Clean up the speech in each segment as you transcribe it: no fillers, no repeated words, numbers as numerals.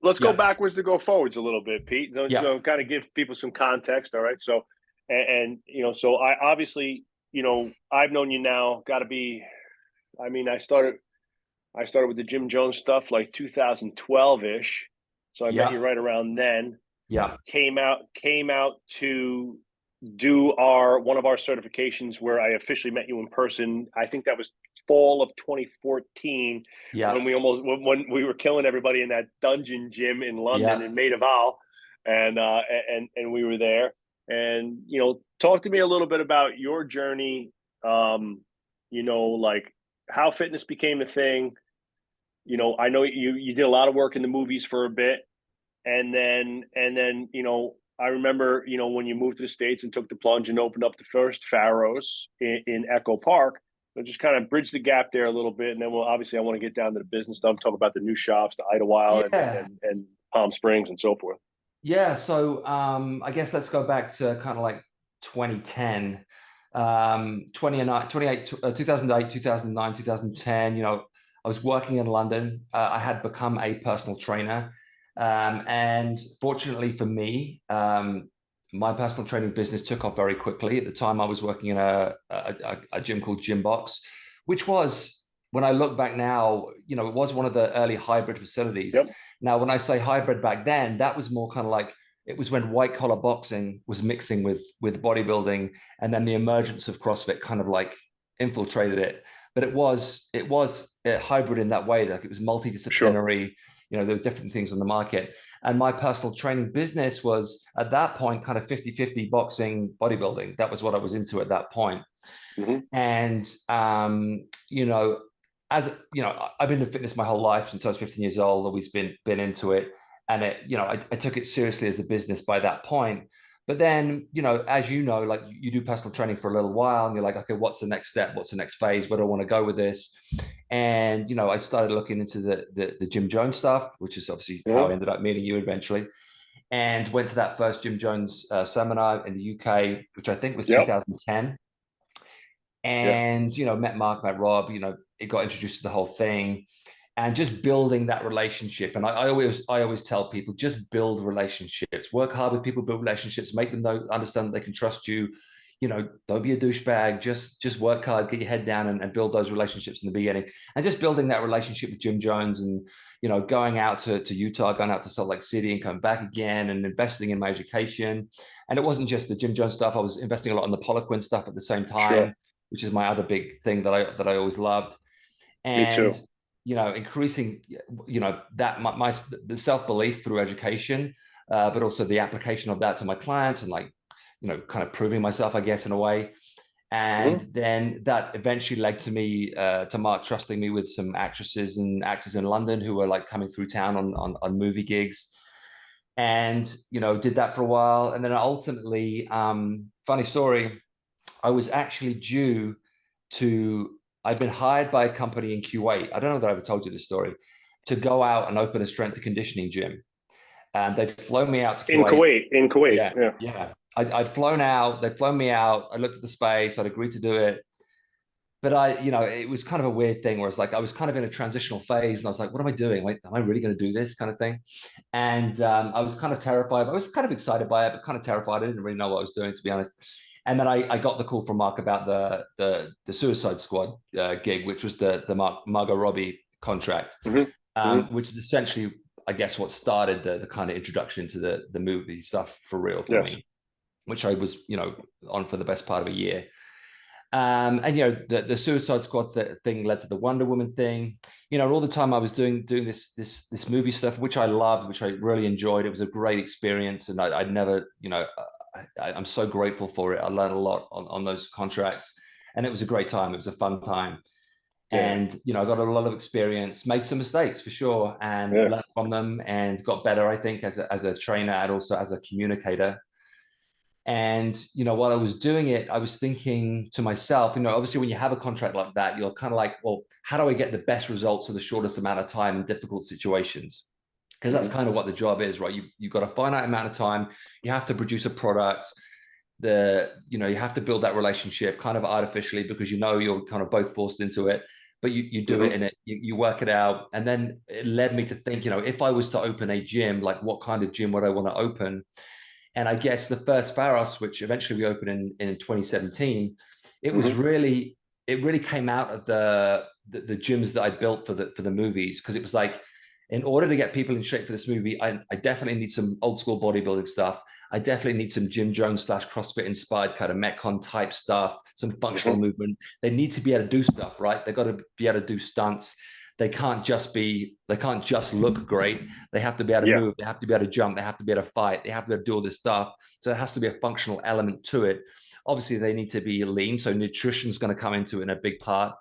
let's go Yeah, backwards to go forwards a little bit, Pete. yeah, Kind of give people some context. All right. So, so I obviously, I've known you now. Got to be. I mean, I started with the Jim Jones stuff like 2012 ish. So I met you yeah, right around then. yeah, Came out to do our one of our certifications where I officially met you in person. I think that was fall of 2014 when yeah, when we were killing everybody in that dungeon gym in London yeah. in Maida Vale, and we were there. And talk to me a little bit about your journey. Like how fitness became a thing. I know you did a lot of work in the movies for a bit, and then I remember when you moved to the States and took the plunge and opened up the first Pharos in Echo Park. So just kind of bridge the gap there a little bit, and then obviously I want to get down to the business stuff, talk about the new shops, the Idlewild Yeah, and Palm Springs and so forth. yeah. So I guess let's go back to kind of like 2010, 28, 2008, 2009, 2010. I was working in London. I had become a personal trainer. And fortunately for me, my personal training business took off very quickly. At the time, I was working in a gym called Gym Box, which was, when I look back now, it was one of the early hybrid facilities. Yep, Now, when I say hybrid back then, that was more kind of like, it was when white collar boxing was mixing with bodybuilding, and then the emergence of CrossFit kind of like infiltrated it. But it was a hybrid in that way, like it was sure, multidisciplinary. There were different things on the market. And my personal training business was at that point kind of 50-50 boxing, bodybuilding. That was what I was into at that point. hmm And as I've been in fitness my whole life since I was 15 years old, always been into it. And I took it seriously as a business by that point. But then, as like you do personal training for a little while and you're like, okay, what's the next step? What's the next phase? Where do I want to go with this? And, I started looking into the Jim Jones stuff, which is obviously how I hmm ended up meeting you eventually. And went to that first Jim Jones seminar in the UK, which I think was yep, 2010. yeah, And, met Mark, met Rob, it got introduced to the whole thing, and just building that relationship. And I always tell people, just build relationships, work hard with people, build relationships, make them understand that they can trust you. Don't be a douchebag. Just work hard, get your head down, and build those relationships in the beginning. And just building that relationship with Jim Jones, and going out to Utah, going out to Salt Lake City, and coming back again, and investing in my education. And it wasn't just the Jim Jones stuff. I was investing a lot in the Poliquin stuff at the same sure. time, which is my other big thing that I always loved. Me And too. increasing that my the self-belief through education, but also the application of that to my clients, and like kind of proving myself, I guess, in a way. hmm And then that eventually led to me to Mark trusting me with some actresses and actors in London who were like coming through town on movie gigs. And did that for a while, and then ultimately, funny story, I was actually due to, I've been hired by a company in Kuwait. I don't know that I ever told you this story, to go out and open a strength and conditioning gym. And they'd flown me out to Kuwait. In Kuwait, Yeah, yeah. yeah. I'd flown out, they'd flown me out. I looked at the space, I'd agreed to do it. But it was kind of a weird thing where it's like I was kind of in a transitional phase, and I was like, what am I doing? Like, am I really going to do this kind of thing? And I was kind of terrified. I was kind of excited by it, but kind of terrified. I didn't really know what I was doing, to be honest. And then I got the call from Mark about the Suicide Squad gig, which was the Margot Robbie contract, hmm hmm which is essentially, I guess, what started the kind of introduction to the movie stuff for real for Yes. me, which I was on for the best part of a year. And the Suicide Squad thing led to the Wonder Woman thing. All the time I was doing this movie stuff, which I loved, which I really enjoyed. It was a great experience, and I never, I'm so grateful for it. I learned a lot on those contracts, and it was a great time. It was a fun time, Yeah. and I got a lot of experience, made some mistakes for sure, and Yeah. learned from them, and got better. I think as a trainer and also as a communicator. And while I was doing it, I was thinking to myself, obviously when you have a contract like that, you're kind of like, well, how do I get the best results in the shortest amount of time in difficult situations? Because that's hmm kind of what the job is, right? You've got a finite amount of time. You have to produce a product. You have to build that relationship kind of artificially, because you're kind of both forced into it. but you do it Hmm. in it, you work it out. And then it led me to think, if I was to open a gym, like what kind of gym would I want to open? And I guess the first Pharos, which eventually we opened in 2017, it was Hmm. really, it really came out of the gyms that I built for the movies. Cause it was like, in order to get people in shape for this movie, I definitely need some old school bodybuilding stuff. I definitely need some Jim Jones / CrossFit inspired kind of Metcon type stuff, some functional Hmm. movement. They need to be able to do stuff, right? They've got to be able to do stunts. They can't just look great. They have to be able to Yeah. move. They have to be able to jump. They have to be able to fight. They have to be able to do all this stuff. So there has to be a functional element to it. Obviously, they need to be lean. So nutrition is going to come into it in a big part.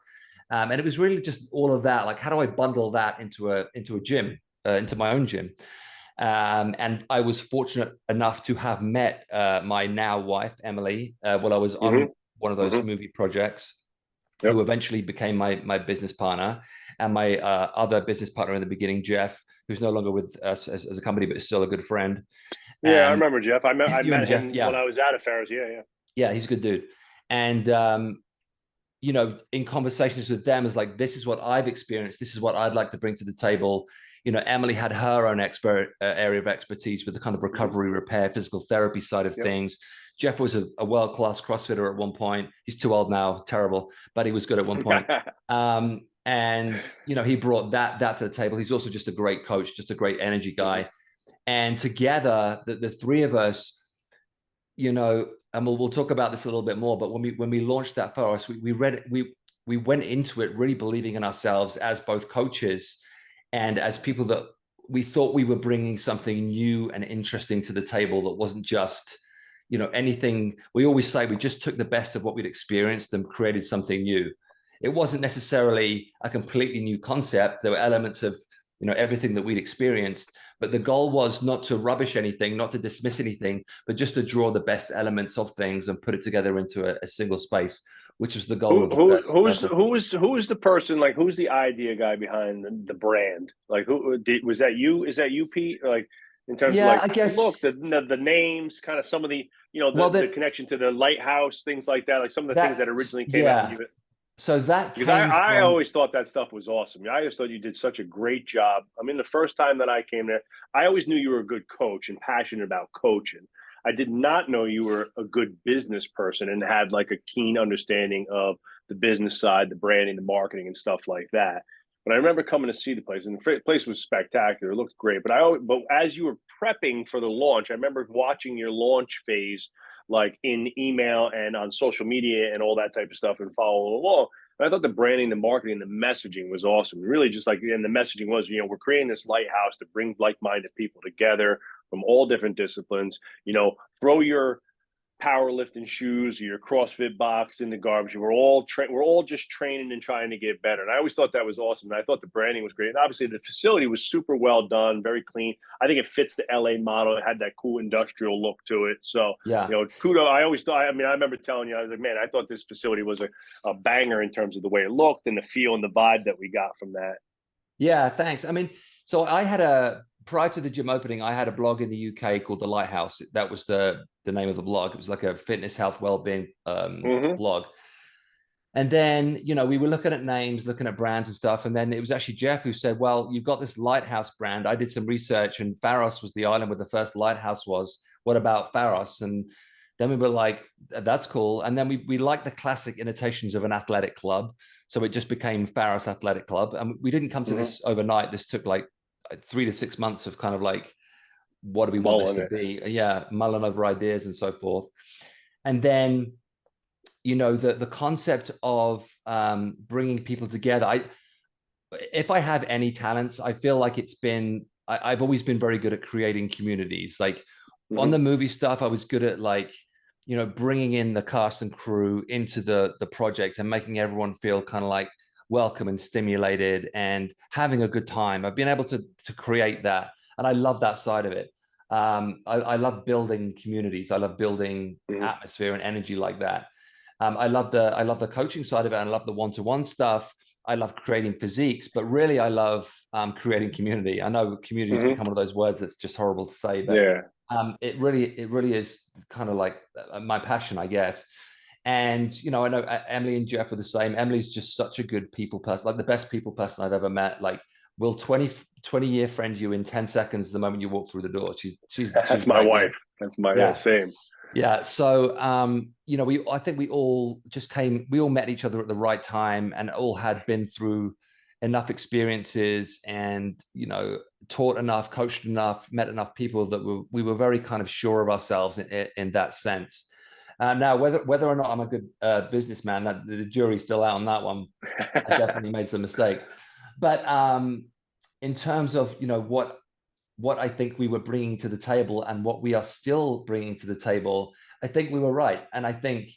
And it was really just all of that. Like, how do I bundle that into a gym, into my own gym? And I was fortunate enough to have met my now wife, Emily, while I was Hmm. on one of those Hmm. movie projects, who Yep. eventually became my business partner, and my other business partner in the beginning, Jeff, who's no longer with us as a company, but is still a good friend. Yeah, I And remember Jeff. I you met remember Jeff? him when Yeah. I was out of Pharos. Yeah, yeah. Yeah, he's a good dude. And in conversations with them, is like, this is what I've experienced. This is what I'd like to bring to the table. Emily had her own area of expertise with the kind of Hmm. recovery, repair, physical therapy side of Yep. things. Jeff was a world-class CrossFitter at one point. He's too old now, terrible, but he was good at one point. And he brought that to the table. He's also just a great coach, just a great energy Hmm. guy. And together, the three of us, and we'll talk about this a little bit more. But when we launched that Pharos, we went into it really believing in ourselves as both coaches and as people that we thought we were bringing something new and interesting to the table that wasn't just anything. We always say we just took the best of what we'd experienced and created something new. It wasn't necessarily a completely new concept. There were elements of everything that we'd experienced, but the goal was not to rubbish anything, not to dismiss anything, but just to draw the best elements of things and put it together into a single space, which was the goal Who of the who first who's opening. who's the person, like, who's the idea guy behind the brand? Like, was that you? Is that you, Pete? Like, in terms of, Yeah, like, I look, guess. the names, kind of some of the, Well, the that connection to the Lighthouse, things like that, like some of the things that that's originally came out of yeah. you. So that Because came I from. always thought that stuff was awesome. I always thought you did such a great job. I mean, the first time that I came there, I always knew you were a good coach and passionate about coaching. I did not know you were a good business person and had, like, a keen understanding of the business side, the branding, the marketing, and stuff like that. But I remember coming to see the place, and the place was spectacular. It looked great. But as you were prepping for the launch, I remember watching your launch phase, like in email and on social media and all that type of stuff, and follow along. I thought the branding, the marketing, the messaging was awesome. Really, just like, and the messaging was, we're creating this lighthouse to bring like-minded people together from all different disciplines. Throw your powerlifting shoes or your CrossFit box in the garbage. We're all just training and trying to get better. And I always thought that was awesome. And I thought the branding was great. And obviously the facility was super well done, very clean. I think it fits the LA model. It had that cool industrial look to it. So, Yeah. kudos. I always thought, I mean, I remember telling you, I was like, man, I thought this facility was a banger in terms of the way it looked and the feel and the vibe that we got from that. Yeah, thanks. I mean, so I had a prior to the gym opening, I had a blog in the UK called the Lighthouse. That was the name of the blog. It was like a fitness, health, well-being Mm-hmm. blog. And then, we were looking at names, looking at brands and stuff. And then it was actually Jeff who said, well, you've got this Lighthouse brand. I did some research, and Pharos was the island where the first lighthouse was. What about Pharos? And then we were like, that's cool. And then we liked the classic annotations of an athletic club. So it just became Pharos Athletic Club. And we didn't come to Mm-hmm. this overnight. This took like 3 to 6 months of kind of like, what do we want this Mulling to it. be? Yeah, mulling over ideas and so forth. And then the concept of bringing people together. If I have any talents, I feel like I've always been very good at creating communities. Like on Mm-hmm. the movie stuff, I was good at, like, bringing in the cast and crew into the project and making everyone feel kind of like welcome and stimulated and having a good time. I've been able to create that, and I love that side of it. I love building communities. I love building Mm-hmm. atmosphere and energy like that. I love the coaching side of it, and I love the one-to-one stuff. I love creating physiques, but really I love creating community. I know community has Mm-hmm. become one of those words that's just horrible to say, but Yeah. it really is kind of like my passion, I guess. And, you know, I know Emily and Jeff were the same. Emily's just such a good people person, like the best people person I've ever met. Like, will 20-year friend you in 10 seconds the moment you walk through the door. She's That's my great. wife. That's my Yeah. same. Yeah. So, you know, I think we all met each other at the right time and all had been through enough experiences and, you know, taught enough, coached enough, met enough people that we were very kind of sure of ourselves in that sense. Now, whether or not I'm a good businessman, that the jury's still out on that one. I definitely made some mistakes. But in terms of, you know, what I think we were bringing to the table and what we are still bringing to the table, I think we were right. And I think,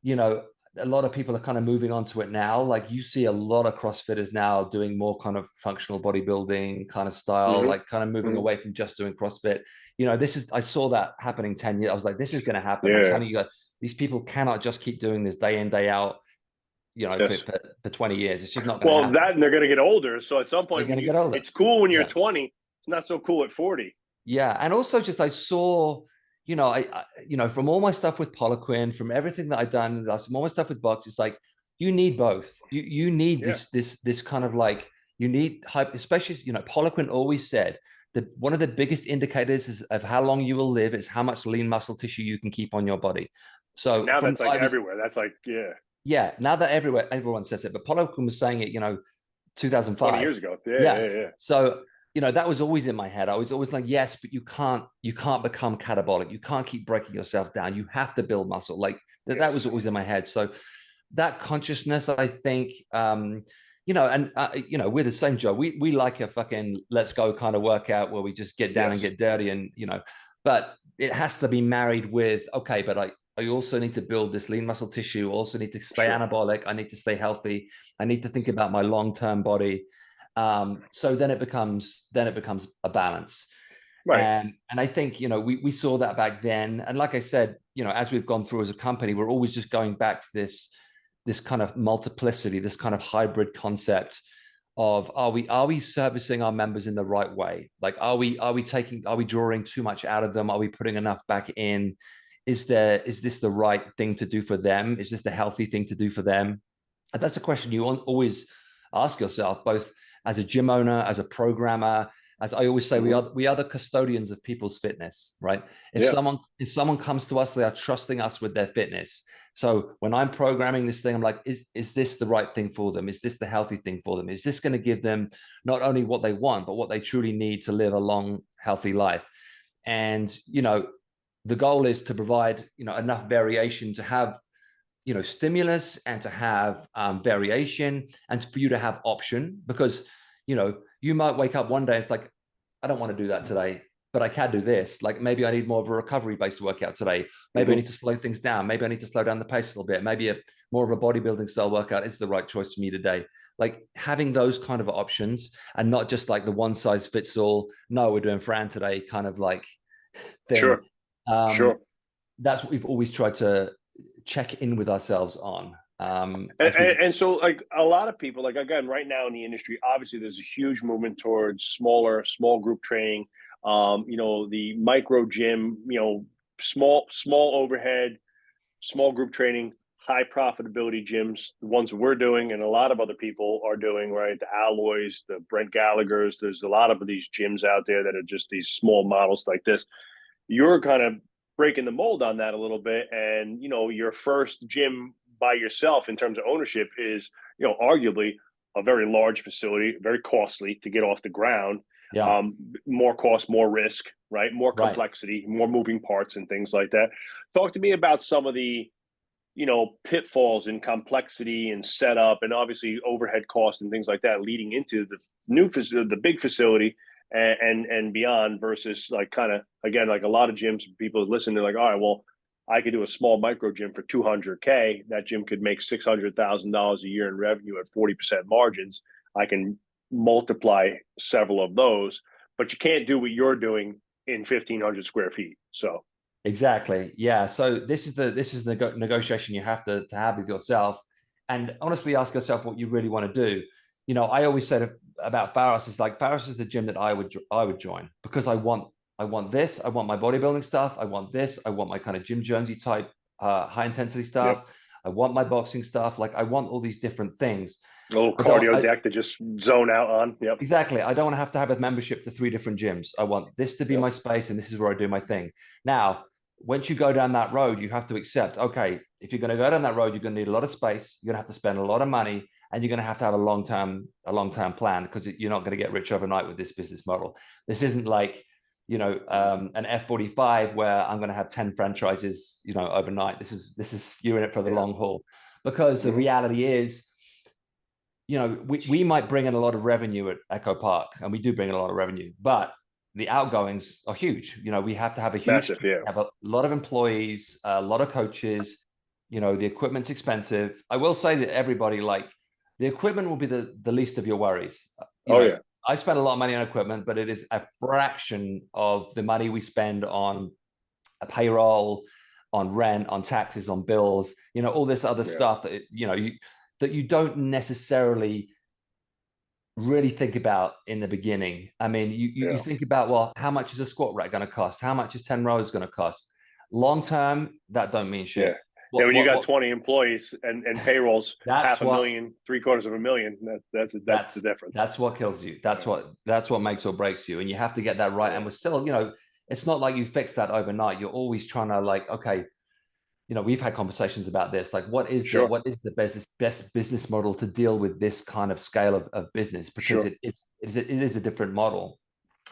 you know, a lot of people are kind of moving on to it now. Like you see a lot of CrossFitters now doing more kind of functional bodybuilding kind of style, like kind of moving away from just doing CrossFit. You know, I saw that happening 10 years. I was like, this is going to happen. I'm Yeah. telling you, these people cannot just keep doing this day in, day out, you know, Yes. for 20 years. It's just not going to Well, happen. that and they're going to get older. So at some They're point, going to get older. it's cool when you're Yeah. 20. It's not so cool at 40. Yeah, and also just I saw, you know, you know, from all my stuff with Poliquin, from everything that I've done, from all my stuff with box, it's like you need both. You need Yeah. this kind of like you need hype, especially you know, Poliquin always said that one of the biggest indicators of how long you will live is how much lean muscle tissue you can keep on your body. And So now from that's like everywhere. That's like, yeah, yeah, now that everyone says it, but Poliquin was saying it, you know, 20 2005. years ago. Yeah, Yeah. yeah, yeah. So, you know, that was always in my head. I was always like, yes, but you can't become catabolic. You can't keep breaking yourself down. You have to build muscle. Like that Yes. was always in my head. So that consciousness, I think, you know, and you know, we're the same, Joe. We like a fucking let's go kind of workout where we just get down and Yes. get dirty and, you know, but it has to be married with, okay, but I also need to build this lean muscle tissue. Also need to stay Sure. anabolic. I need to stay healthy. I need to think about my long-term body. So then it becomes a balance. Right. And I think, you know, we saw that back then. And like I said, you know, as we've gone through as a company, we're always just going back to this kind of multiplicity, this kind of hybrid concept of are we servicing our members in the right way? Like are we drawing too much out of them? Are we putting enough back in? Is this the right thing to do for them? Is this the healthy thing to do for them? And that's a question you always ask yourself, both as a gym owner, as a programmer. As I always say, we are the custodians of people's fitness, right? Yeah. If someone comes to us, they are trusting us with their fitness. So when I'm programming this thing, I'm like, is this the right thing for them? Is this the healthy thing for them? Is this going to give them not only what they want, but what they truly need to live a long, healthy life? And you know, the goal is to provide enough variation to have stimulus and to have variation and for you to have option, because you might wake up one day, it's like, I don't want to do that today, but I can do this. Like maybe I need more of a recovery based workout today. Maybe I need to slow things down. Maybe I need to slow down the pace a little bit. Maybe more of a bodybuilding style workout is the right choice for me today. Like having those kind of options and not just like the one size fits all, no, we're doing Fran today kind of like thing. Sure. Sure. That's what we've always tried to check in with ourselves on. And so, like a lot of people, like again, right now in the industry, obviously there's a huge movement towards small group training. The micro gym, small overhead, small group training, high profitability gyms, the ones that we're doing, and a lot of other people are doing, right? The Alloys, the Brent Gallagher's. There's a lot of these gyms out there that are just these small models like this. You're kind of breaking the mold on that a little bit, and your first gym by yourself in terms of ownership is arguably a very large facility, very costly to get off the ground. yeah, More cost, more risk, right? More right. complexity, more moving parts and things like that. Talk to me about some of the pitfalls in complexity and setup, and obviously overhead costs and things like that leading into the big facility and beyond, versus like kind of again, like a lot of gyms, people listen, they're like, all right, well, I could do a small micro gym for 200K. That gym could make $600,000 a year in revenue at 40% margins. I can multiply several of those, but you can't do what you're doing in 1,500 square feet. So Exactly. Yeah. So this is the negotiation you have to have with yourself, and honestly ask yourself what you really want to do. I always said about Pharos is like Pharos is the gym that I would join because I want this. I want my bodybuilding stuff. I want this. I want my kind of Jim Jonesy type high intensity stuff. Yep. I want my boxing stuff. Like I want all these different things. A little I don't, cardio I, deck to just zone out on. Yep. exactly. I don't want to have a membership to 3 different gyms. I want this to be Yep. my space, and this is where I do my thing. Now, once you go down that road, you have to accept, okay, if you're going to go down that road, you're going to need a lot of space. You're going to have to spend a lot of money, and you're going to have a long-term plan, because you're not going to get rich overnight with this business model. This isn't like, an F45 where I'm going to have 10 franchises, overnight. This is you're in it for the long haul, because the reality is, we might bring in a lot of revenue at Echo Park, and we do bring in a lot of revenue, but the outgoings are huge. We have to have a huge, Massive, yeah. have a lot of employees, a lot of coaches. The equipment's expensive. I will say that everybody, like, the equipment will be the least of your worries. Yeah. I spend a lot of money on equipment, but it is a fraction of the money we spend on a payroll, on rent, on taxes, on bills, all this other stuff that, that you don't necessarily really think about in the beginning. I mean, you think about, well, how much is a squat rack going to cost? How much is 10 rows going to cost? Long term, that don't mean shit. Yeah. When you got 20 employees and payrolls, $500,000, $750,000, that's the difference. That's what kills you. That's what makes or breaks you. And you have to get that right. And we're still, it's not like you fix that overnight. You're always trying to, like, okay, we've had conversations about this. Like, what is the best business model to deal with this kind of scale of business? Because it is a different model.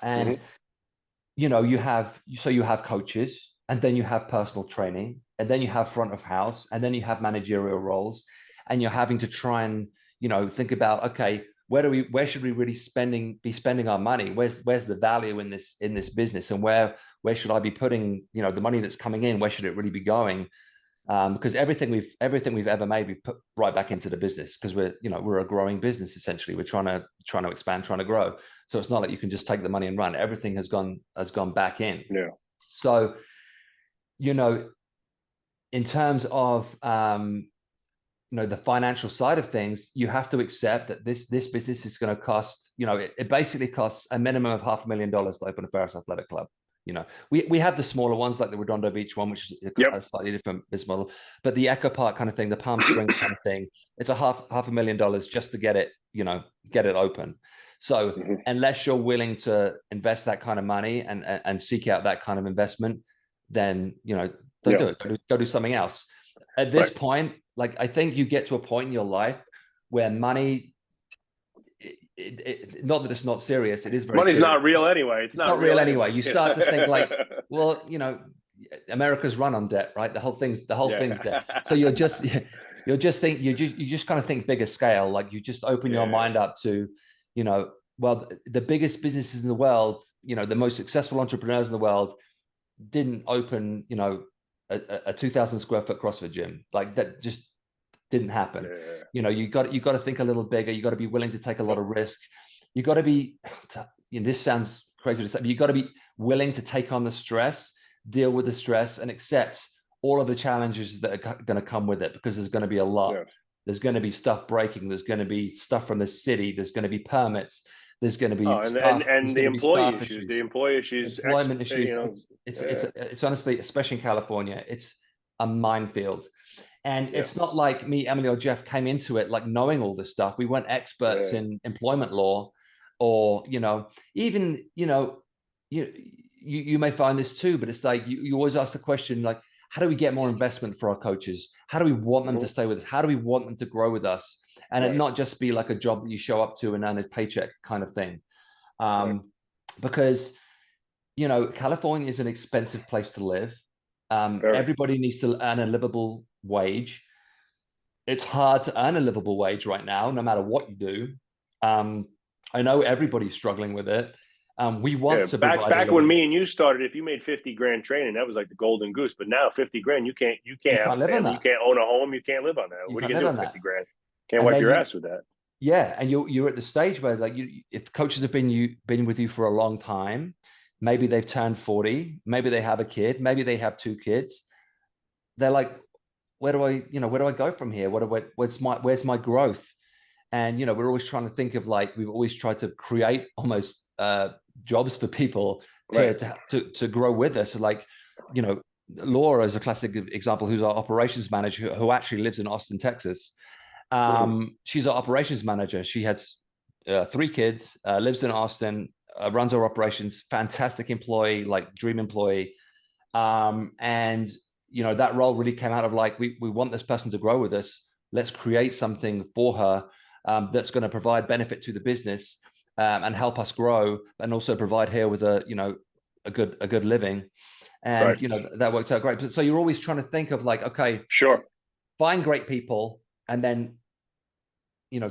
And you have coaches, and then you have personal training, and then you have front of house, and then you have managerial roles, and you're having to try and think about, okay, where should we really be spending our money? Where's the value in this business, and where should I be putting the money that's coming in? Where should it really be going? Because everything we've ever made, we've put right back into the business, because we're a growing business. Essentially, we're trying to expand, trying to grow. So it's not like you can just take the money and run. Everything has gone back in. Yeah. So, in terms of the financial side of things, you have to accept that this business is going to cost, it basically costs a minimum of $500,000 to open a Pharos Athletic Club. We have the smaller ones, like the Redondo Beach one, which is a slightly different business model, but the Echo Park kind of thing, the Palm Springs kind of thing, it's a $500,000 just to get it open. So unless you're willing to invest that kind of money and seek out that kind of investment, then don't do it. Go do something else. At this point, like, I think you get to a point in your life where money, not that it's not serious, it is very money's serious. Not real anyway. It's not real anyway. You start to think like, well, America's run on debt, right? The whole thing's debt. So you just kind of think bigger scale. Like, you just open your mind up to, well, the biggest businesses in the world, the most successful entrepreneurs in the world didn't open, a 2,000 square foot CrossFit gym. Like, that just didn't happen. You got to think a little bigger. You got to be willing to take a lot of risk. You got to be, this sounds crazy to say, but you got to be willing to take on the stress, deal with the stress, and accept all of the challenges that are going to come with it, because there's going to be a lot. There's going to be stuff breaking. There's going to be stuff from the city. There's going to be permits. There's going to be the employee issues. The employee issues, employment issues. It's honestly, especially in California, it's a minefield. And it's not like me, Emily, or Jeff came into it like knowing all this stuff. We weren't experts in employment law, or even you may find this too, but it's like you always ask the question, like, how do we get more investment for our coaches? How do we want them to stay with us? How do we want them to grow with us? And it not just be like a job that you show up to and earn a paycheck kind of thing. Because, California is an expensive place to live. Everybody needs to earn a livable wage. It's hard to earn a livable wage right now, no matter what you do. I know everybody's struggling with it. We want to back when me and you started, if you made 50 grand training, that was like the golden goose. But now 50 grand, you can't have a family, you can't own a home, you can't live on that. What are you gonna do with 50 grand? Can't wipe your ass with that. Yeah, and you're at the stage where, like, if coaches have been with you for a long time, maybe they've turned 40, maybe they have a kid, maybe they have 2 kids. They're like, where do I go from here? Where's my growth? And we're always trying to think of, like, we've always tried to create almost jobs for people to grow with us. Like, Laura is a classic example, who's our operations manager, who actually lives in Austin, Texas. Mhm. She's our operations manager. She has 3 kids, lives in Austin, runs our operations, fantastic employee, like dream employee. And that role really came out of like, we want this person to grow with us. Let's create something for her that's going to provide benefit to the business, and help us grow, and also provide her with a good living. And Right. that worked out great. So you're always trying to think of like, okay, Sure. find great people, and then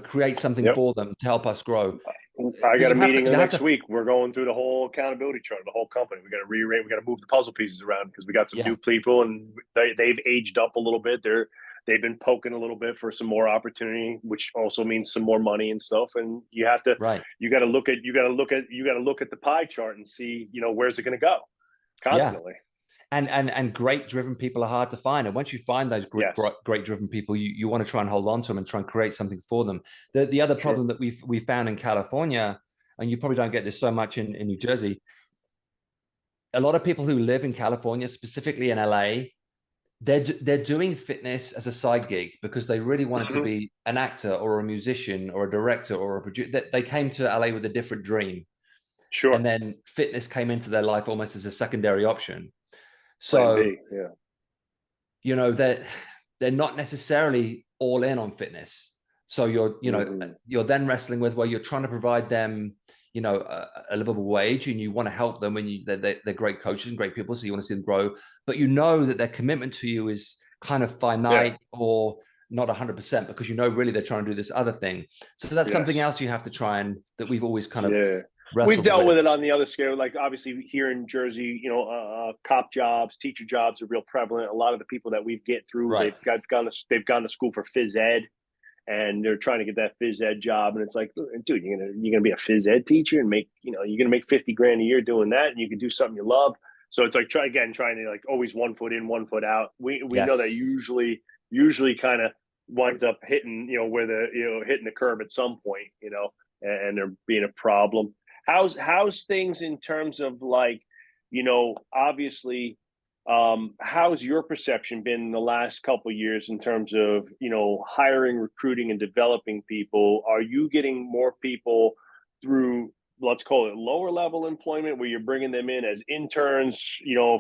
create something Yep. for them to help us grow. I But got a you have to meeting you have next to week. We're going through the whole accountability chart, the whole company. We got to rearrange. We got to move the puzzle pieces around because we got some Yeah, new people, and they've aged up a little bit. They've been poking a little bit for some more opportunity, which also means some more money and stuff. And right. you got to look at the pie chart and see, where's it going to go Yeah. constantly. And great driven people are hard to find, and once you find those Yes. great driven people, you want to try and hold on to them and try and create something for them. The other Sure. problem that we found in California, and you probably don't get this so much in New Jersey, a lot of people who live in California, specifically in LA, they're doing fitness as a side gig because they really wanted to Hmm. be an actor or a musician or a director or a producer. They came to LA with a different dream, and Sure. then fitness came into their life almost as a secondary option. Plan So B. Yeah. they're not necessarily all in on fitness. So Hmm. you're then wrestling with where you're trying to provide them a livable wage, and you want to help them, and they're great coaches and great people, so you want to see them grow, but that their commitment to you is kind of Yeah. finite or not 100%, because really they're trying to do this other thing. So that's something Yes. else you have to try, and that we've always kind of Yeah. We've wrestled dealt with. with it on the other scale. Like obviously here in Jersey, cop jobs, teacher jobs are real prevalent. A lot of the people that we get through, Right. they've gone to school for phys ed, and they're trying to get that phys ed job. And it's like, dude, you're gonna be a phys ed teacher and you're gonna make 50 grand a year doing that, and you can do something you love. So it's like trying to like always one foot in, one foot out. We know that Yes. usually kind of winds up hitting where hitting the curb at some point, and there being a problem. How's things in terms of like, obviously, how's your perception been in the last couple of years in terms of hiring, recruiting, and developing people? Are you getting more people through, let's call it, lower level employment, where you're bringing them in as interns,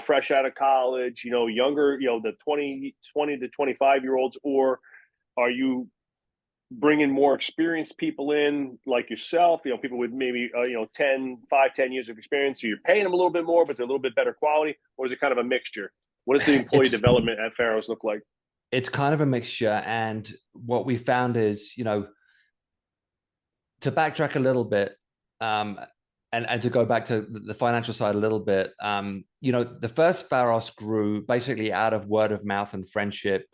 fresh out of college, younger, the 20 to 25 year olds, or are you bringing more experienced people in like yourself, people with maybe 10 years of experience, so you're paying them a little bit more but they're a little bit better quality? Or is it kind of a mixture? What does the employee it's development at Pharos look like? it's kind of a mixture, and what we found is, to backtrack a little bit, um, and to go back to the financial side a little bit, the first Pharos grew basically out of word of mouth and friendship,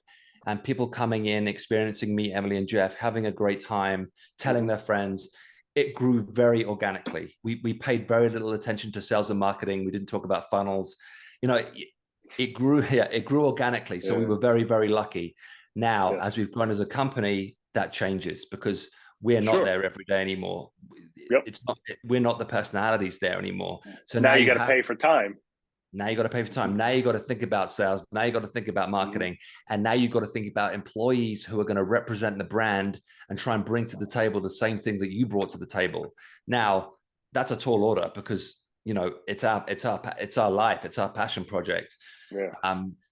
and people coming in, experiencing me, Emily, and Jeff, having a great time, telling Mm-hmm. their friends. It grew very organically. We paid very little attention to sales and marketing. We didn't talk about funnels. It grew here. It grew organically. So we Yeah. were very, very lucky. Now, as Yes. we've grown as a company, that changes because we're not Sure. there every day anymore. Yep. It's not, we're not the personalities there anymore. So Now you got to pay for time. now you got to pay for time. Now you got to think about sales. Now you got to think about Mm-hmm. marketing. And now you've got to think about employees who are going to represent the brand and try and bring to the table the same thing that you brought to the table. Now, that's a tall order because, it's our life. It's our passion project. Yeah.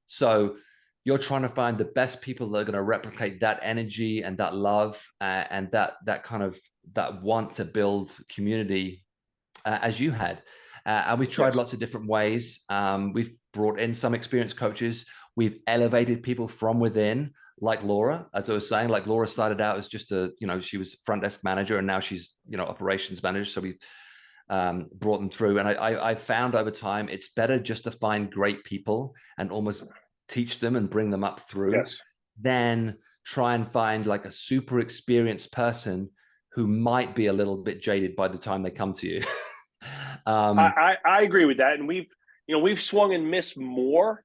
So you're trying to find the best people that are going to replicate that energy and that love, and that kind of that want to build community, as you had. And we've tried Yes. lots of different ways. We've brought in some experienced coaches. We've elevated people from within, like Laura. As I was saying, like Laura started out as just she was front desk manager, and now she's, operations manager. So we brought them through. And I found over time, it's better just to find great people and almost teach them and bring them up through, Yes. than try and find like a super experienced person who might be a little bit jaded by the time they come to you. um, I agree with that, and we've swung and missed more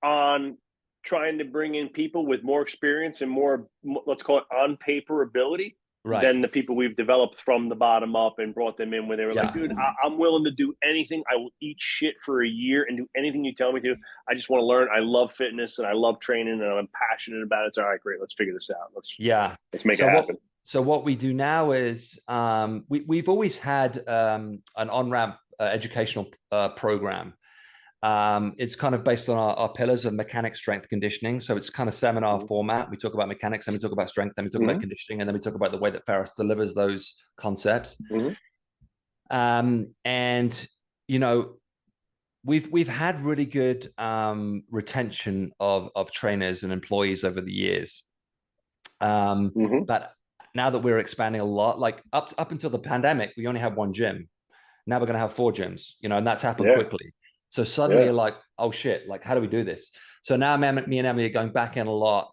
on trying to bring in people with more experience and more, let's call it, on paper ability, Right. than the people we've developed from the bottom up and brought them in where they were like, Yeah. dude, I'm willing to do anything. I will eat shit for a year and do anything you tell me to. I just want to learn. I love fitness and I love training and I'm passionate about it. It's all right, great. Let's figure this out. Yeah. Let's make it So happen. what we do now is we've always had an on-ramp educational program. It's kind of based on our pillars of mechanics, strength, conditioning. So it's kind of seminar format. We talk about mechanics, then we talk about strength, then we talk about conditioning, and then we talk about the way that Pharos delivers those concepts. And you know, we've had really good retention of trainers and employees over the years. But now that we're expanding a lot, like up until the pandemic, we only had one gym. Now we're going to have 4 gyms, you know, and that's happened quickly. So suddenly you're like, oh shit, like how do we do this? So now me and Emily are going back in a lot,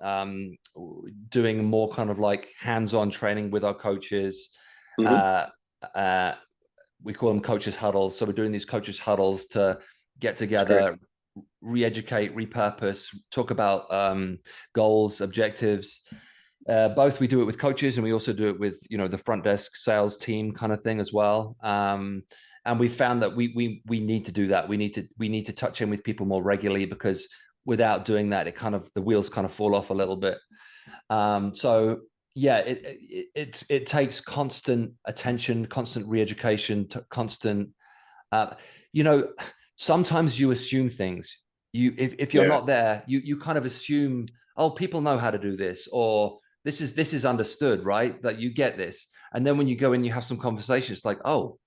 doing more kind of like hands-on training with our coaches. We call them coaches huddles. So we're doing these coaches huddles to get together, re-educate, repurpose, talk about goals, objectives. Both we do it with coaches and we also do it with, you know, the front desk sales team kind of thing as well. And we found that we need to do that. We need to touch in with people more regularly, because without doing that, the wheels kind of fall off a little bit. So yeah, it takes constant attention, constant re-education, constant. You know, sometimes you assume things. If you're not there, you kind of assume, oh, people know how to do this, or this is understood, right? That you get this, and then when you go in, you have some conversations like, oh,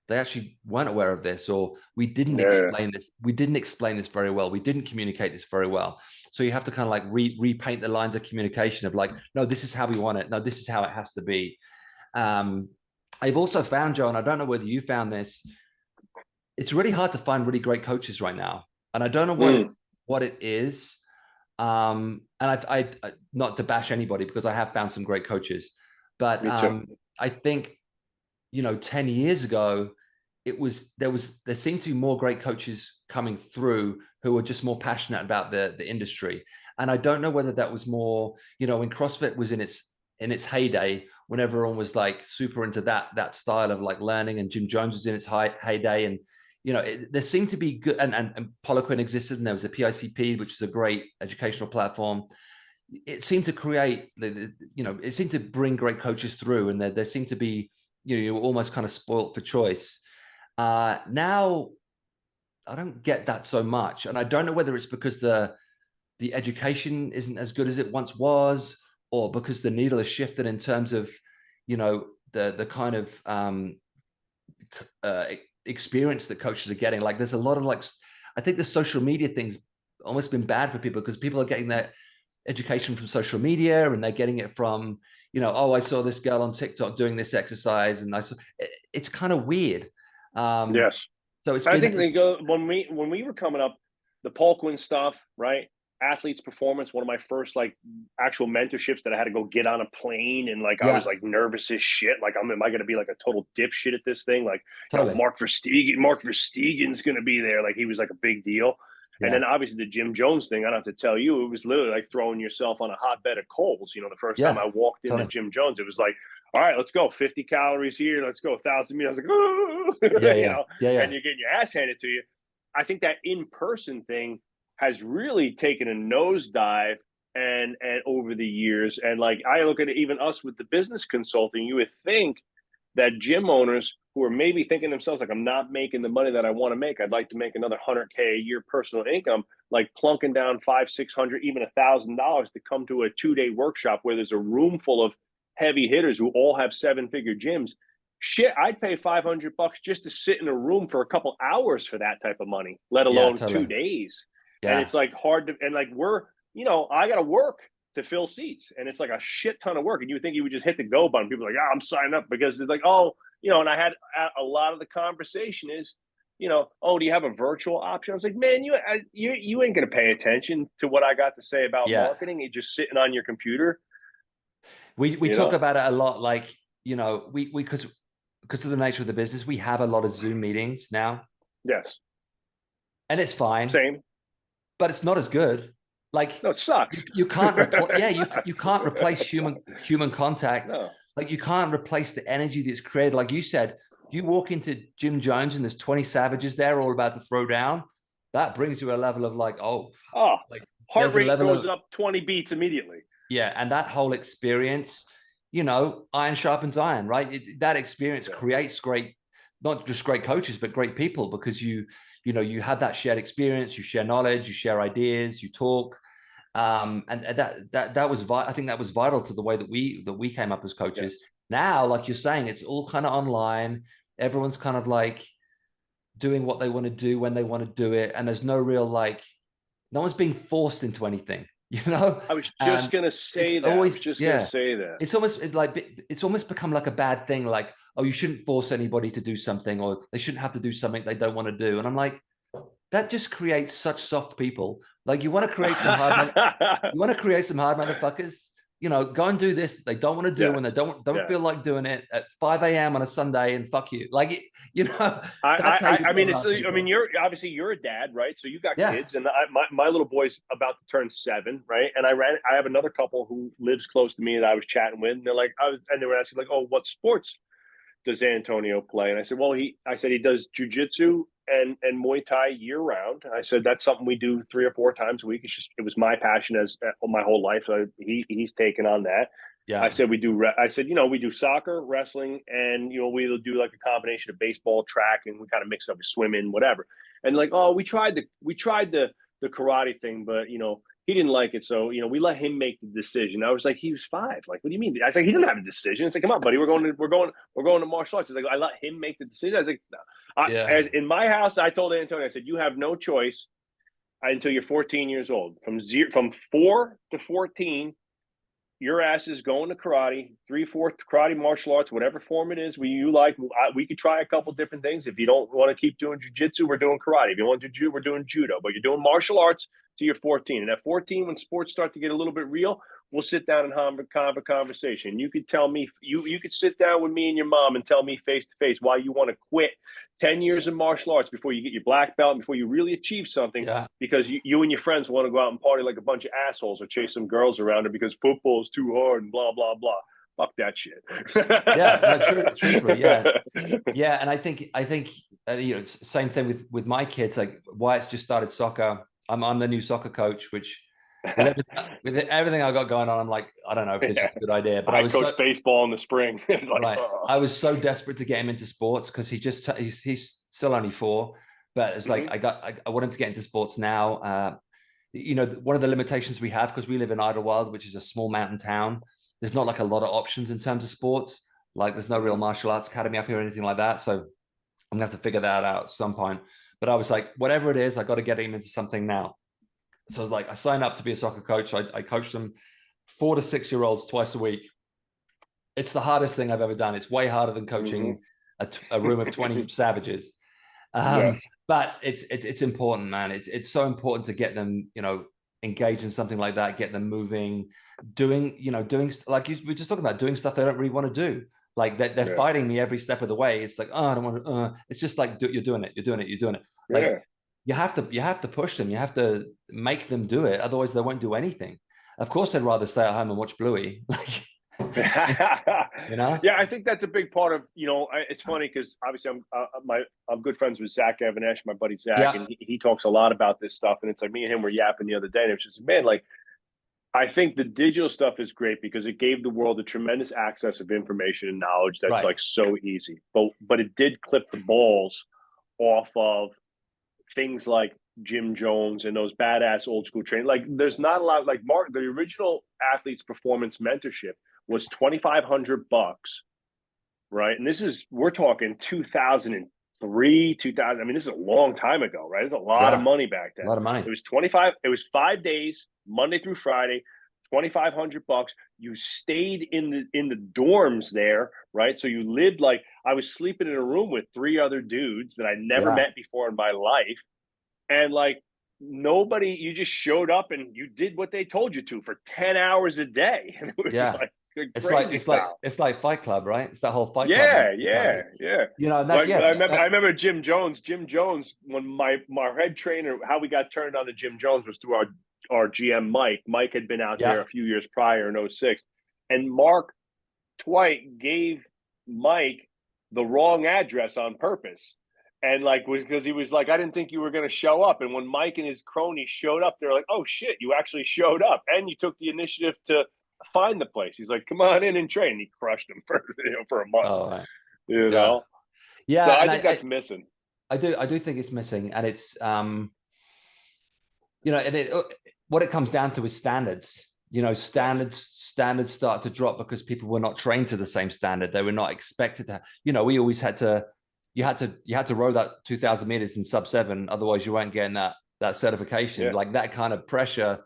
they actually weren't aware of this, or we didn't explain this. We didn't explain this very well. We didn't communicate this very well. So you have to kind of like repaint the lines of communication of like, no, this is how we want it. No, this is how it has to be. I've also found, Joe, and I don't know whether you found this, it's really hard to find really great coaches right now. And I don't know what it is. And I not to bash anybody, because I have found some great coaches, but I think, you know, 10 years ago, there seemed to be more great coaches coming through who were just more passionate about the industry. And I don't know whether that was more, you know, when CrossFit was in its heyday, when everyone was like super into that style of like learning, and Jim Jones was in its heyday, and you know, there seemed to be good, and Poliquin existed, and there was a PICP, which is a great educational platform. It seemed to create, you know, it seemed to bring great coaches through, and there seemed to be, you know, you're almost kind of spoilt for choice. Now, I don't get that so much, and I don't know whether it's because the education isn't as good as it once was, or because the needle has shifted in terms of, you know, the kind of experience that coaches are getting. Like there's a lot of like, I think the social media thing's almost been bad for people, because people are getting their education from social media, and they're getting it from, you know, oh, I saw this girl on TikTok doing this exercise, and it's kind of weird. Yes. So it's I been, think they go when we were coming up, the Poliquin stuff, right? Athletes Performance, one of my first like actual mentorships that I had to go get on a plane, and like I was like nervous as shit. Like, am I going to be like a total dipshit at this thing? Like, you know, Mark Verstegen's going to be there. Like he was like a big deal. And then obviously the Jim Jones thing, I don't have to tell you, it was literally like throwing yourself on a hotbed of coals. You know, the first time I walked into Jim Jones, it was like, all right, let's go. 50 calories here. Let's go 1,000 meters. I was like, oh, you know, and you're getting your ass handed to you. I think that in-person thing has really taken a nosedive and over the years. And like, I look at it, even us with the business consulting, you would think that gym owners who are maybe thinking to themselves, like, I'm not making the money that I want to make. I'd like to make another $100K a year personal income, like plunking down $500, $600, even $1,000 to come to a 2-day workshop where there's a room full of heavy hitters who all have 7-figure gyms. Shit, I'd pay $500 just to sit in a room for a couple hours for that type of money, let alone 2 days. And it's like hard to, and like you know, I got to work to fill seats, and it's like a shit ton of work. And you would think you would just hit the go button. People are like, I'm signing up, because it's like, oh, you know, and I had a lot of the conversation is, you know, oh, do you have a virtual option? I was like, man, you ain't going to pay attention to what I got to say about marketing. You're just sitting on your computer. We talk about it a lot. Like, you know, we because of the nature of the business, we have a lot of Zoom meetings now. Yes. And it's fine. Same. But it's not as good. Like, no, it sucks. You can't you can't replace human contact. No. Like you can't replace the energy that's created. Like you said, you walk into Jim Jones and there's 20 savages there all about to throw down. That brings you a level of like, oh, Oh, like heart there's a rate level goes of, up 20 beats immediately. yeah. And that whole experience, you know, iron sharpens iron, right? That experience Yeah. creates great, not just great coaches, but great people because you know, you have that shared experience, you share knowledge, you share ideas, you talk. And that was I think that was vital to the way that we came up as coaches. Yes. Now, like you're saying, it's all kind of online. Everyone's kind of like doing what they want to do when they want to do it, and there's no real like no one's being forced into anything, you know. I was just And gonna it's say that. I was always just gonna yeah, say that. it's almost become like a bad thing. Like, oh, you shouldn't force anybody to do something, or they shouldn't have to do something they don't want to do. And I'm like, that just creates such soft people. Like you want to create some you want to create some hard motherfuckers, you know, go and do this they don't want to do when they Yes. don't feel Yes. like doing it at 5 a.m. on a Sunday, and fuck you. Like, you know, that's how you I build mean, it's. hard I mean, people. you're obviously you're a dad, right? So you got Yeah. kids, and my little boy's about to turn 7, right? And I have another couple who lives close to me that I was chatting with, and they were asking like, oh, what sports does Antonio play? And I said, well, I said he does jujitsu and Muay Thai year round. I said that's something we do 3 or 4 times a week. It was my passion as my whole life. So he's taken on that. I Yeah. said we do. I said we do soccer, wrestling, and we'll do like a combination of baseball, track, and we kind of mix up with swimming, whatever. And like, oh, we tried the karate thing, but he didn't like it, so we let him make the decision. I was like, he was 5. Like, what do you mean? I was like, he didn't have a decision. It's like, come on, buddy, we're going to martial arts. It's like, I let him make the decision. I was like, no. Yeah. As in my house, I told Antonio, I said, you have no choice until you're 14 years old. From 4 to 14, your ass is going to karate, 3/4 karate, martial arts, whatever form it is you like. We could try a couple different things. If you don't want to keep doing jujitsu, we're doing karate. If you want to do judo, we're doing judo. But you're doing martial arts till you're 14. And at 14, when sports start to get a little bit real, we'll sit down and have a conversation. You could tell me, you could sit down with me and your mom and tell me face to face why you want to quit 10 years of martial arts before you get your black belt and before you really achieve something, Yeah. because you and your friends want to go out and party like a bunch of assholes or chase some girls around it because football is too hard and blah, blah, blah. Fuck that shit. Yeah. No, truthfully, yeah. Yeah. And I think you know, same thing with my kids. Like Wyatt's just started soccer. I'm the new soccer coach, which with everything I got going on, I'm like, I don't know if this is Yeah. a good idea. But I I was so coached baseball in the spring. It's like, right. oh. I was so desperate to get him into sports because he's still only 4, but it's like Mm-hmm. I want him to get into sports now. You know, one of the limitations we have because we live in Idlewild, which is a small mountain town. There's not like a lot of options in terms of sports. Like there's no real martial arts academy up here or anything like that. So I'm gonna have to figure that out at some point. But I was like, whatever it is, I got to get him into something now. So I was like, I signed up to be a soccer coach. I coach them 4 to 6 year olds twice a week. It's the hardest thing I've ever done. It's way harder than coaching a room of 20 savages. Yes. But it's important, man. It's so important to get them, you know, engaged in something like that, get them moving, doing like we're just talking about doing stuff they don't really want to do. Like they're Yeah. fighting me every step of the way. It's like, oh, I don't want to. It's just like you're doing it, you're doing it, you're doing it. Like Yeah. you have to push them. You have to make them do it. Otherwise, they won't do anything. Of course, I'd rather stay at home and watch Bluey. Like, you know. Yeah, I think that's a big part of It's funny because obviously I'm good friends with Zach Evanesh, my buddy Zach, Yeah. and he talks a lot about this stuff. And it's like me and him were yapping the other day, and it was just, man, like, I think the digital stuff is great because it gave the world a tremendous access of information and knowledge that's Right. like so easy. But it did clip the balls off of things like Jim Jones and those badass old school training. Like, there's not a lot. Like, Mark, the original Athletes Performance Mentorship was $2,500, right? And we're talking 2003, 2000. I mean, this is a long time ago, right? It's a lot of Yeah. money back A then. lot of money. It was 25. It was 5 days, Monday through Friday. $2,500. You stayed in the dorms there, right? So you lived like I was sleeping in a room with 3 other dudes that I never Yeah. met before in my life, and like nobody. You just showed up and you did what they told you to for 10 hours a day, and it was Yeah. like It's like crazy it's like style. it's like Fight Club, right? It's that whole Fight Club Yeah, yeah, mentality. yeah. You know, that Like yeah, I remember Jim Jones. Jim Jones, when my head trainer, how we got turned on to Jim Jones was through our GM Mike. Mike had been out there yeah, a few years prior in '06, and Mark Dwight gave Mike the wrong address on purpose. And like, was because he was like, I didn't think you were going to show up. And when Mike and his cronies showed up, they're like, oh shit, you actually showed up and you took the initiative to find the place. He's like, come on in and train. And he crushed him for, for a month, Oh, right. you Yeah. know? Yeah. So I And think that's missing. I do think it's missing. And it's, you know, what it comes down to is standards. You know, standards start to drop because people were not trained to the same standard. They were not expected to. You know, we always had to. You had to row that 2,000 meters in sub-7, otherwise you weren't getting that certification. Yeah. Like that kind of pressure,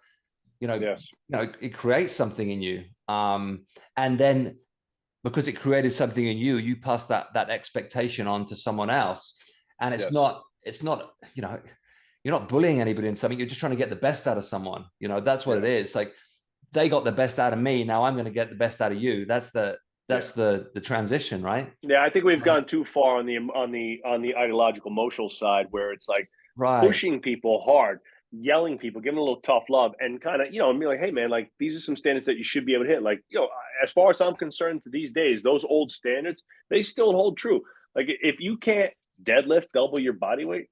Yes. it creates something in you. And then because it created something in you, you pass that expectation on to someone else, and it's not you're not bullying anybody in something. You're just trying to get the best out of someone. That's what it is. Like they got the best out of me. Now I'm going to get the best out of you. That's the transition, right? Yeah, I think we've gone too far on the ideological emotional side where it's like pushing people hard, yelling people, giving a little tough love, and kind of and be like, hey man, like these are some standards that you should be able to hit. Like as far as I'm concerned, to these days, those old standards they still hold true. Like if you can't deadlift double your body weight,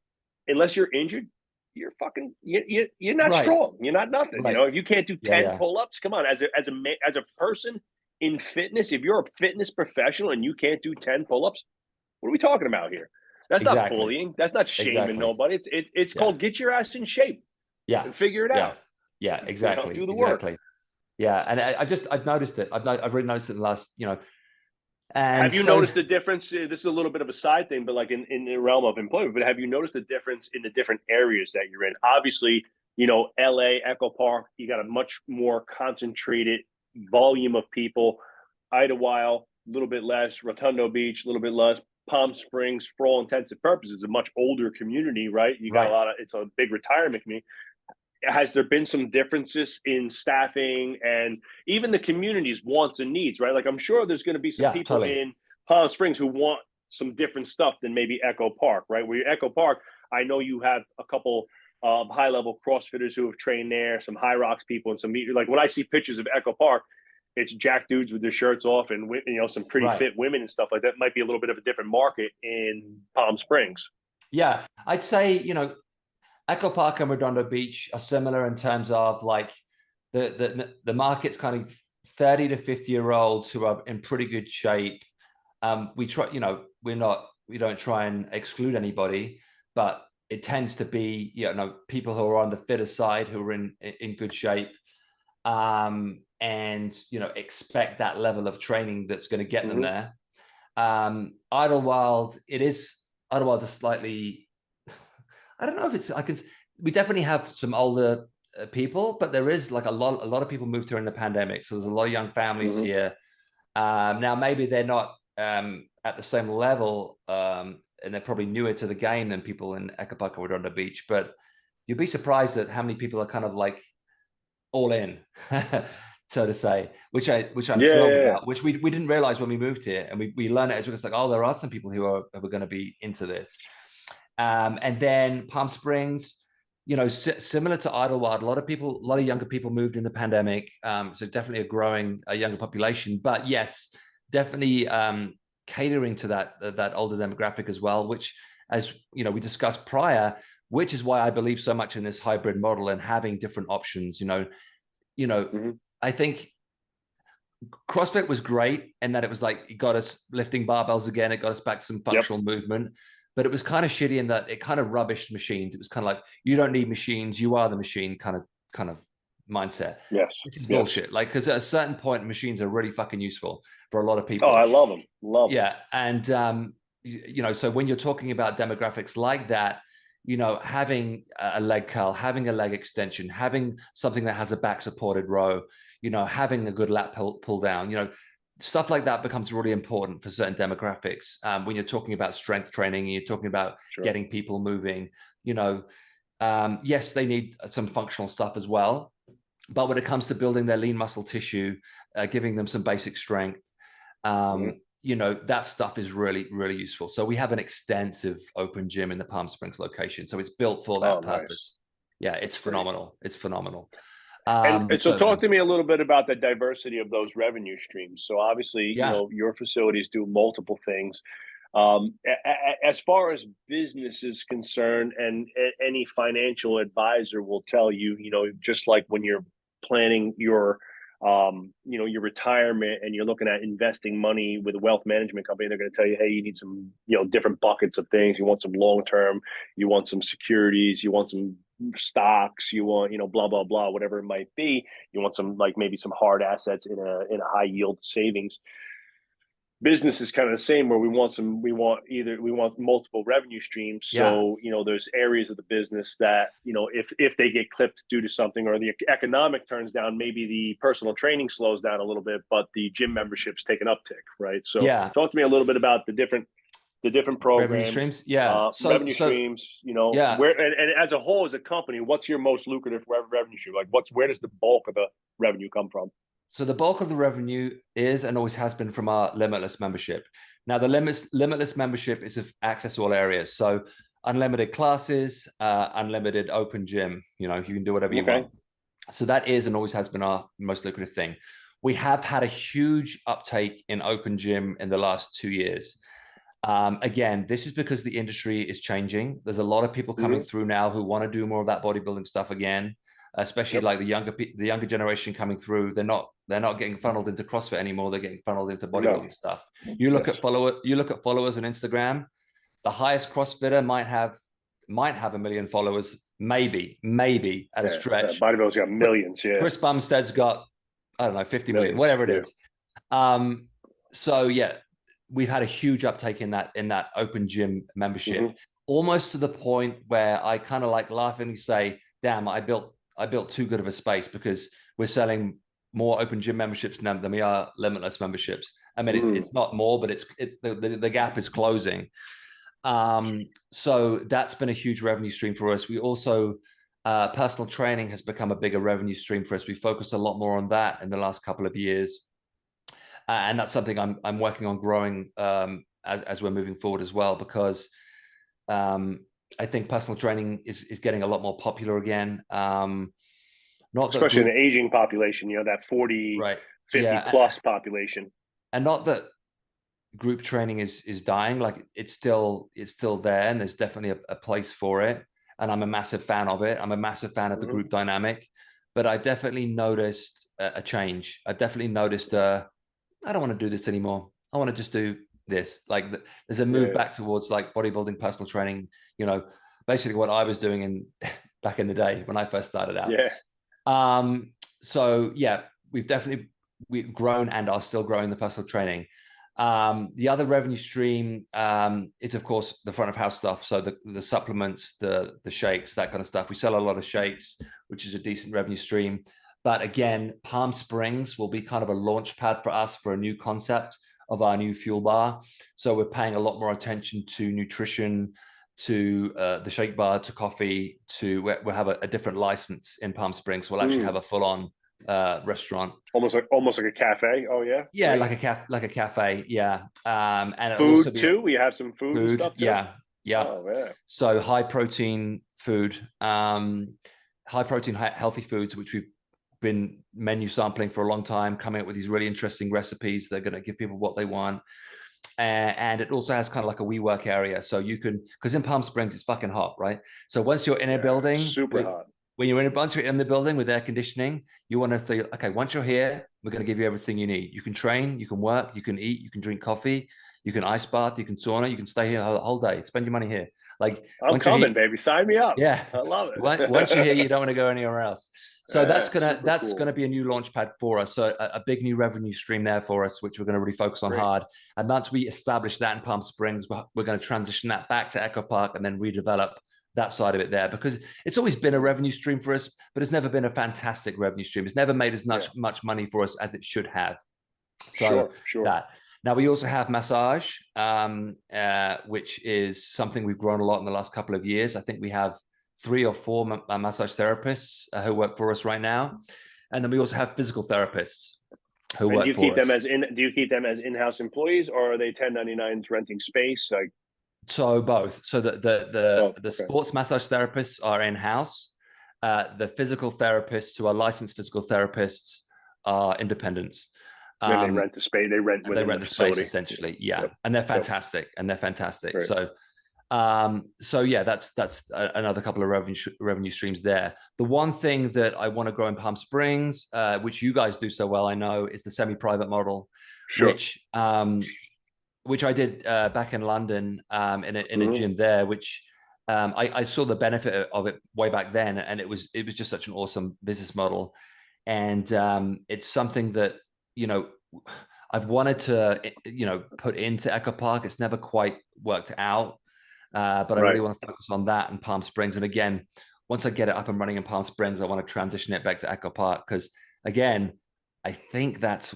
unless you're injured, you're fucking you're not strong. You're not nothing. If you can't do 10 pull-ups, come on, as a person in fitness, if you're a fitness professional and you can't do 10 pull-ups, what are we talking about here? That's not bullying. That's not shaming nobody. It's called get your ass in shape. Yeah. And figure it out. Yeah, exactly. Do the work. Yeah. And I've noticed it. I've really noticed it in the last, and have you noticed the difference? This is a little bit of a side thing, but like in the realm of employment, but have you noticed the difference in the different areas that you're in? Obviously, LA, Echo Park, you got a much more concentrated volume of people. Idlewild, a little bit less. Rotundo Beach, a little bit less. Palm Springs, for all intents and purposes, a much older community, right? You got it's a big retirement community. Has there been some differences in staffing and even the community's wants and needs, right? Like I'm sure there's going to be some people in Palm Springs who want some different stuff than maybe Echo Park, right? Where Echo Park, I know you have a couple high-level CrossFitters who have trained there, some High Rocks people, and some like when I see pictures of Echo Park, it's jack dudes with their shirts off and some pretty fit women and stuff like that. Might be a little bit of a different market in Palm Springs. Yeah, I'd say Echo Park and Redondo Beach are similar in terms of like the market's kind of 30 to 50-year-olds who are in pretty good shape. We try, we don't try and exclude anybody, but it tends to be people who are on the fitter side who are in good shape, and expect that level of training that's going to get them there. Idlewild is slightly. I don't know if it's. We definitely have some older people, but there is like a lot of people moved here in the pandemic, so there's a lot of young families here. Now maybe they're not at the same level, and they're probably newer to the game than people in Echo Park or Redondo Beach. But you'd be surprised at how many people are kind of like all in, so to say, which I'm thrilled about. Which we didn't realize when we moved here, and we learned it as well. It's like, oh, there are some people who are going to be into this. And then Palm Springs, similar to Idlewild, a lot of younger people moved in the pandemic. So definitely a younger population, but yes, definitely catering to that older demographic as well, which, as we discussed prior, which is why I believe so much in this hybrid model and having different options. I think CrossFit was great and that it was like, it got us lifting barbells again. It got us back to some functional movement. But it was kind of shitty in that it kind of rubbished machines. It was kind of like, you don't need machines, you are the machine kind of mindset. Yes. Which is bullshit. Like, because at a certain point, machines are really fucking useful for a lot of people. Oh, I love them. Yeah. And, so when you're talking about demographics like that, having a leg curl, having a leg extension, having something that has a back supported row, having a good lat pull down, stuff like that becomes really important for certain demographics. When you're talking about strength training, you're talking about getting people moving, yes, they need some functional stuff as well. But when it comes to building their lean muscle tissue, giving them some basic strength, that stuff is really, really useful. So we have an extensive open gym in the Palm Springs location. So it's built for that purpose. Nice. Yeah, it's phenomenal. It's phenomenal. And so So talk to me a little bit about the diversity of those revenue streams. So obviously, yeah, your facilities do multiple things. As far as business is concerned, and any financial advisor will tell you, just like when you're planning your retirement and you're looking at investing money with a wealth management company, they're going to tell you, hey, you need some, different buckets of things. You want some long term, you want some securities, you want some stocks, you want, blah blah blah, whatever it might be. You want some, like, maybe some hard assets in a high yield savings. Business is kind of the same, where we want multiple revenue streams. yeah, So there's areas of the business that, if they get clipped due to something, or the economic turns down, maybe the personal training slows down a little bit, but the gym memberships take an uptick, right? So yeah. talk to me a little bit about the different Revenue programs, streams. Yeah. revenue streams, Yeah. where, and as a whole, as a company, what's your most lucrative revenue stream? Like, where does the bulk of the revenue come from? So the bulk of the revenue is and always has been from our Limitless membership. Now, the Limitless membership is of access to all areas. So unlimited classes, unlimited open gym. You can do whatever you Okay. want. So that is and always has been our most lucrative thing. We have had a huge uptake in open gym in the last 2 years. Again, this is because the industry is changing. There's a lot of people coming Mm-hmm. through now who want to do more of that bodybuilding stuff again, especially Yep. like the younger generation coming through. They're not getting funneled into CrossFit anymore. They're getting funneled into No. bodybuilding stuff. You look Yes. at followers on Instagram. The highest CrossFitter might have 1 million followers, maybe at a Yeah. stretch. Bodybuilders got millions. Yeah. Chris Bumstead's got, I don't know, 50 million, Millions. whatever it Yeah. is. So yeah, we've had a huge uptake in that open gym membership, Mm-hmm. almost to the point where I kind of like laughingly say, "Damn, I built too good of a space because we're selling more open gym memberships than we are Limitless memberships." I mean, Mm. it's not more, but it's the gap is closing. So that's been a huge revenue stream for us. We also personal training has become a bigger revenue stream for us. We focused a lot more on that in the last couple of years, and that's something I'm working on growing as we're moving forward as well, because I think personal training is getting a lot more popular again. Not that Especially in group, the aging population, that 40, right? 50 Yeah, plus population. and not that group training is dying. Like it's still there, and there's definitely a place for it. And I'm a massive fan of it. I'm a massive fan of the Mm-hmm. group dynamic, but I definitely noticed a change. I definitely noticed I don't want to do this anymore. I want to just do this. Like there's a move Yeah. back towards like bodybuilding, personal training. You know, basically what I was doing in back in the day when I first started out. Yeah. Um, so yeah, we've grown and are still growing the personal training. The other revenue stream is, of course, the front of house stuff. So the supplements, the shakes, that kind of stuff. We sell a lot of shakes, which is a decent revenue stream. But again, Palm Springs will be kind of a launch pad for us for a new concept of our new fuel bar. So we're paying a lot more attention to nutrition, to the shake bar, to coffee. We'll have a different license in Palm Springs. We'll actually have Mm. a full on restaurant. Almost like a cafe. Oh yeah. Yeah, Great. like a cafe. Yeah, and it'll also Food be too. We have some food and food. stuff too. Yeah, yeah. Oh yeah. So high protein food, high protein, healthy foods, which we've been menu sampling for a long time, coming up with these really interesting recipes. They're going to give people what they want. And it also has kind of like a WeWork area. So you can, because in Palm Springs, it's fucking hot, right? So once you're in a Yeah. building Super hot. when you're in a bunch in the building with air conditioning, you want to say, okay, once you're here, we're going to give you everything you need. You can train, you can work, you can eat, you can drink coffee, you can ice bath, you can sauna, you can stay here the whole day. Spend your money here. Like I'm once you're here, coming, baby. Sign me up. yeah. I love Once you're here, it. you don't want to go anywhere else. So Yeah. Super that's cool. gonna be a new launch pad for us. So a big new revenue stream there for us, which we're going to really focus on Great. hard. And once we establish that in Palm Springs, we're going to transition that back to Echo Park and then redevelop that side of it there, because it's always been a revenue stream for us, but it's never been a fantastic revenue stream. It's never made as much money for us as it should have. So Sure. that. Now we also have massage, which is something we've grown a lot in the last couple of years. I think we have 3 or 4 massage therapists who work for us right now, and then we also have physical therapists who And do work you keep for them us. as in? Do you keep them as in-house employees, or are they 1099s renting space? Like, So both. So oh, the okay. sports massage therapists are in house, The physical therapists who are licensed physical therapists are independents. Then they rent the space. They rent They within the rent the space facility. essentially. Yeah. Yep. And they're Yep. fantastic. And they're fantastic. Right. So yeah, that's another couple of revenue streams there. The one thing that I want to grow in Palm Springs, which you guys do so well, I know, is the semi-private model, Sure. which I did back in London in a gym there, which I saw the benefit of it way back then, and it was just such an awesome business model, and it's something that I've wanted to put into Echo Park. It's never quite worked out, but I really want to focus on that in Palm Springs. And again, once I get it up and running in Palm Springs, I want to transition it back to Echo Park because again, I think that's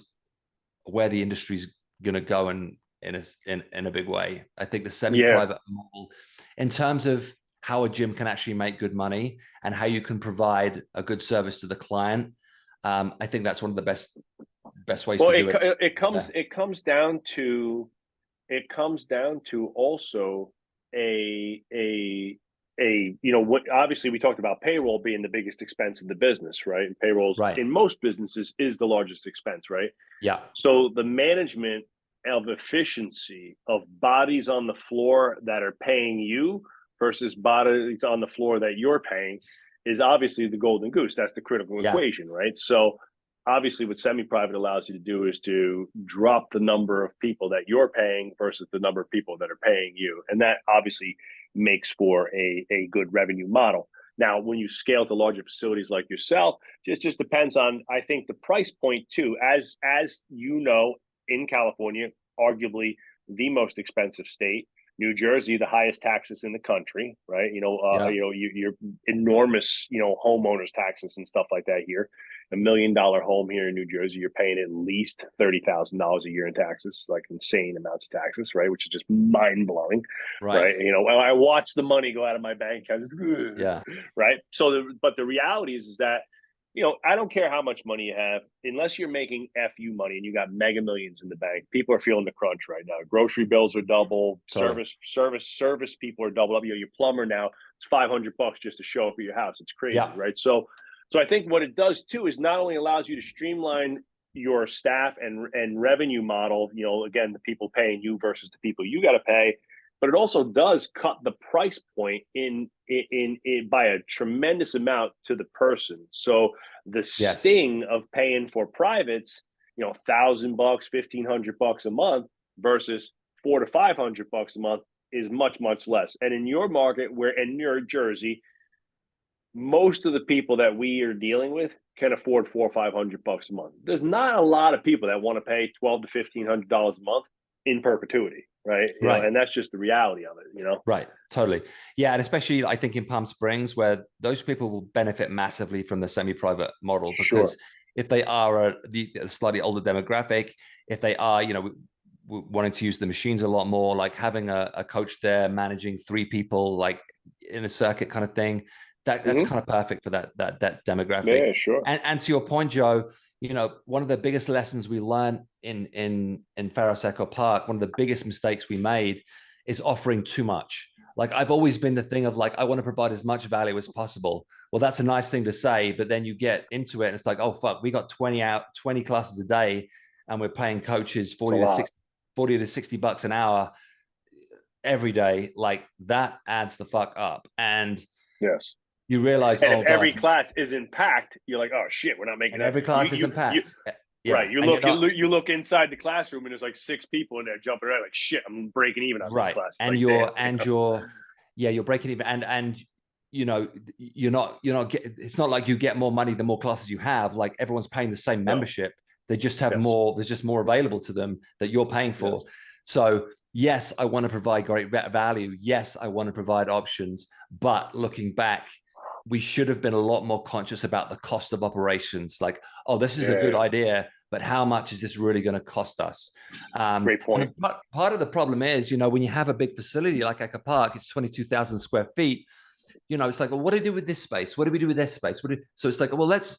where the industry's going to go in a big way. I think the semi-private model, in terms of how a gym can actually make good money and how you can provide a good service to the client, I think that's one of the best ways to do it. It comes down to also what obviously we talked about payroll being the biggest expense in the business, right? And payroll in most businesses is the largest expense, right? Yeah. So the management of efficiency of bodies on the floor that are paying you versus bodies on the floor that you're paying is obviously the golden goose. That's the critical equation, right? So obviously what semi-private allows you to do is to drop the number of people that you're paying versus the number of people that are paying you. And that obviously makes for a good revenue model. Now, when you scale to larger facilities like yourself, just depends on, I think, the price point too. As you know, in California, arguably the most expensive state. New Jersey, the highest taxes in the country, right? Your enormous, homeowners taxes and stuff like that here. $1 million home here in New Jersey, you're paying at least $30,000 a year in taxes, like insane amounts of taxes, right? Which is just mind blowing, right? I watch the money go out of my bank account, right? So, but the reality is that I don't care how much money you have, unless you're making FU money and you got mega millions in the bank. People are feeling the crunch right now. Grocery bills are double. Totally. Service people are double up. Your plumber now, it's $500 just to show up at your house. It's crazy, right? So I think what it does too is not only allows you to streamline your staff and revenue model. Again, the people paying you versus the people you got to pay. But it also does cut the price point in by a tremendous amount to the person. So the sting of paying for privates, $1,000, $1,500 a month versus $400 to $500 a month is much, much less. And in your market, where in New Jersey, most of the people that we are dealing with can afford $400 or $500 a month. There's not a lot of people that want to pay $1,200 to $1,500 a month in perpetuity. Right. And that's just the reality of it, Right. Totally. Yeah. And especially I think in Palm Springs, where those people will benefit massively from the semi-private model, because if they are a slightly older demographic, if they are, wanting to use the machines a lot more, like having a coach there managing 3 people, like in a circuit kind of thing, that's kind of perfect for that demographic. Yeah, sure. And to your point, Joe, one of the biggest lessons we learned in Pharos Echo Park, one of the biggest mistakes we made is offering too much. Like I've always been the thing of like, I want to provide as much value as possible. Well, that's a nice thing to say, but then you get into it and it's like, oh, fuck, we got 20 classes a day and we're paying coaches 40 to $60 an hour every day. Like that adds the fuck up. And yes. You realize, and if every class isn't packed, you're like, oh shit, we're not making every class isn't packed. Right. You look inside the classroom and there's like 6 people in there jumping around like shit. I'm breaking even on this class. And like, you're breaking even. And you're not it's not like you get more money the more classes you have. Like everyone's paying the same membership. They just have more. There's just more available to them that you're paying for. So yes, I want to provide great value. Yes, I want to provide options. But looking back, we should have been a lot more conscious about the cost of operations. Like, oh, this is a good idea, but how much is this really going to cost us? Great point. Part of the problem is, when you have a big facility like Echo Park, it's 22,000 square feet. It's like, well, what do we do with this space? What do we do with this space? So it's like, well, let's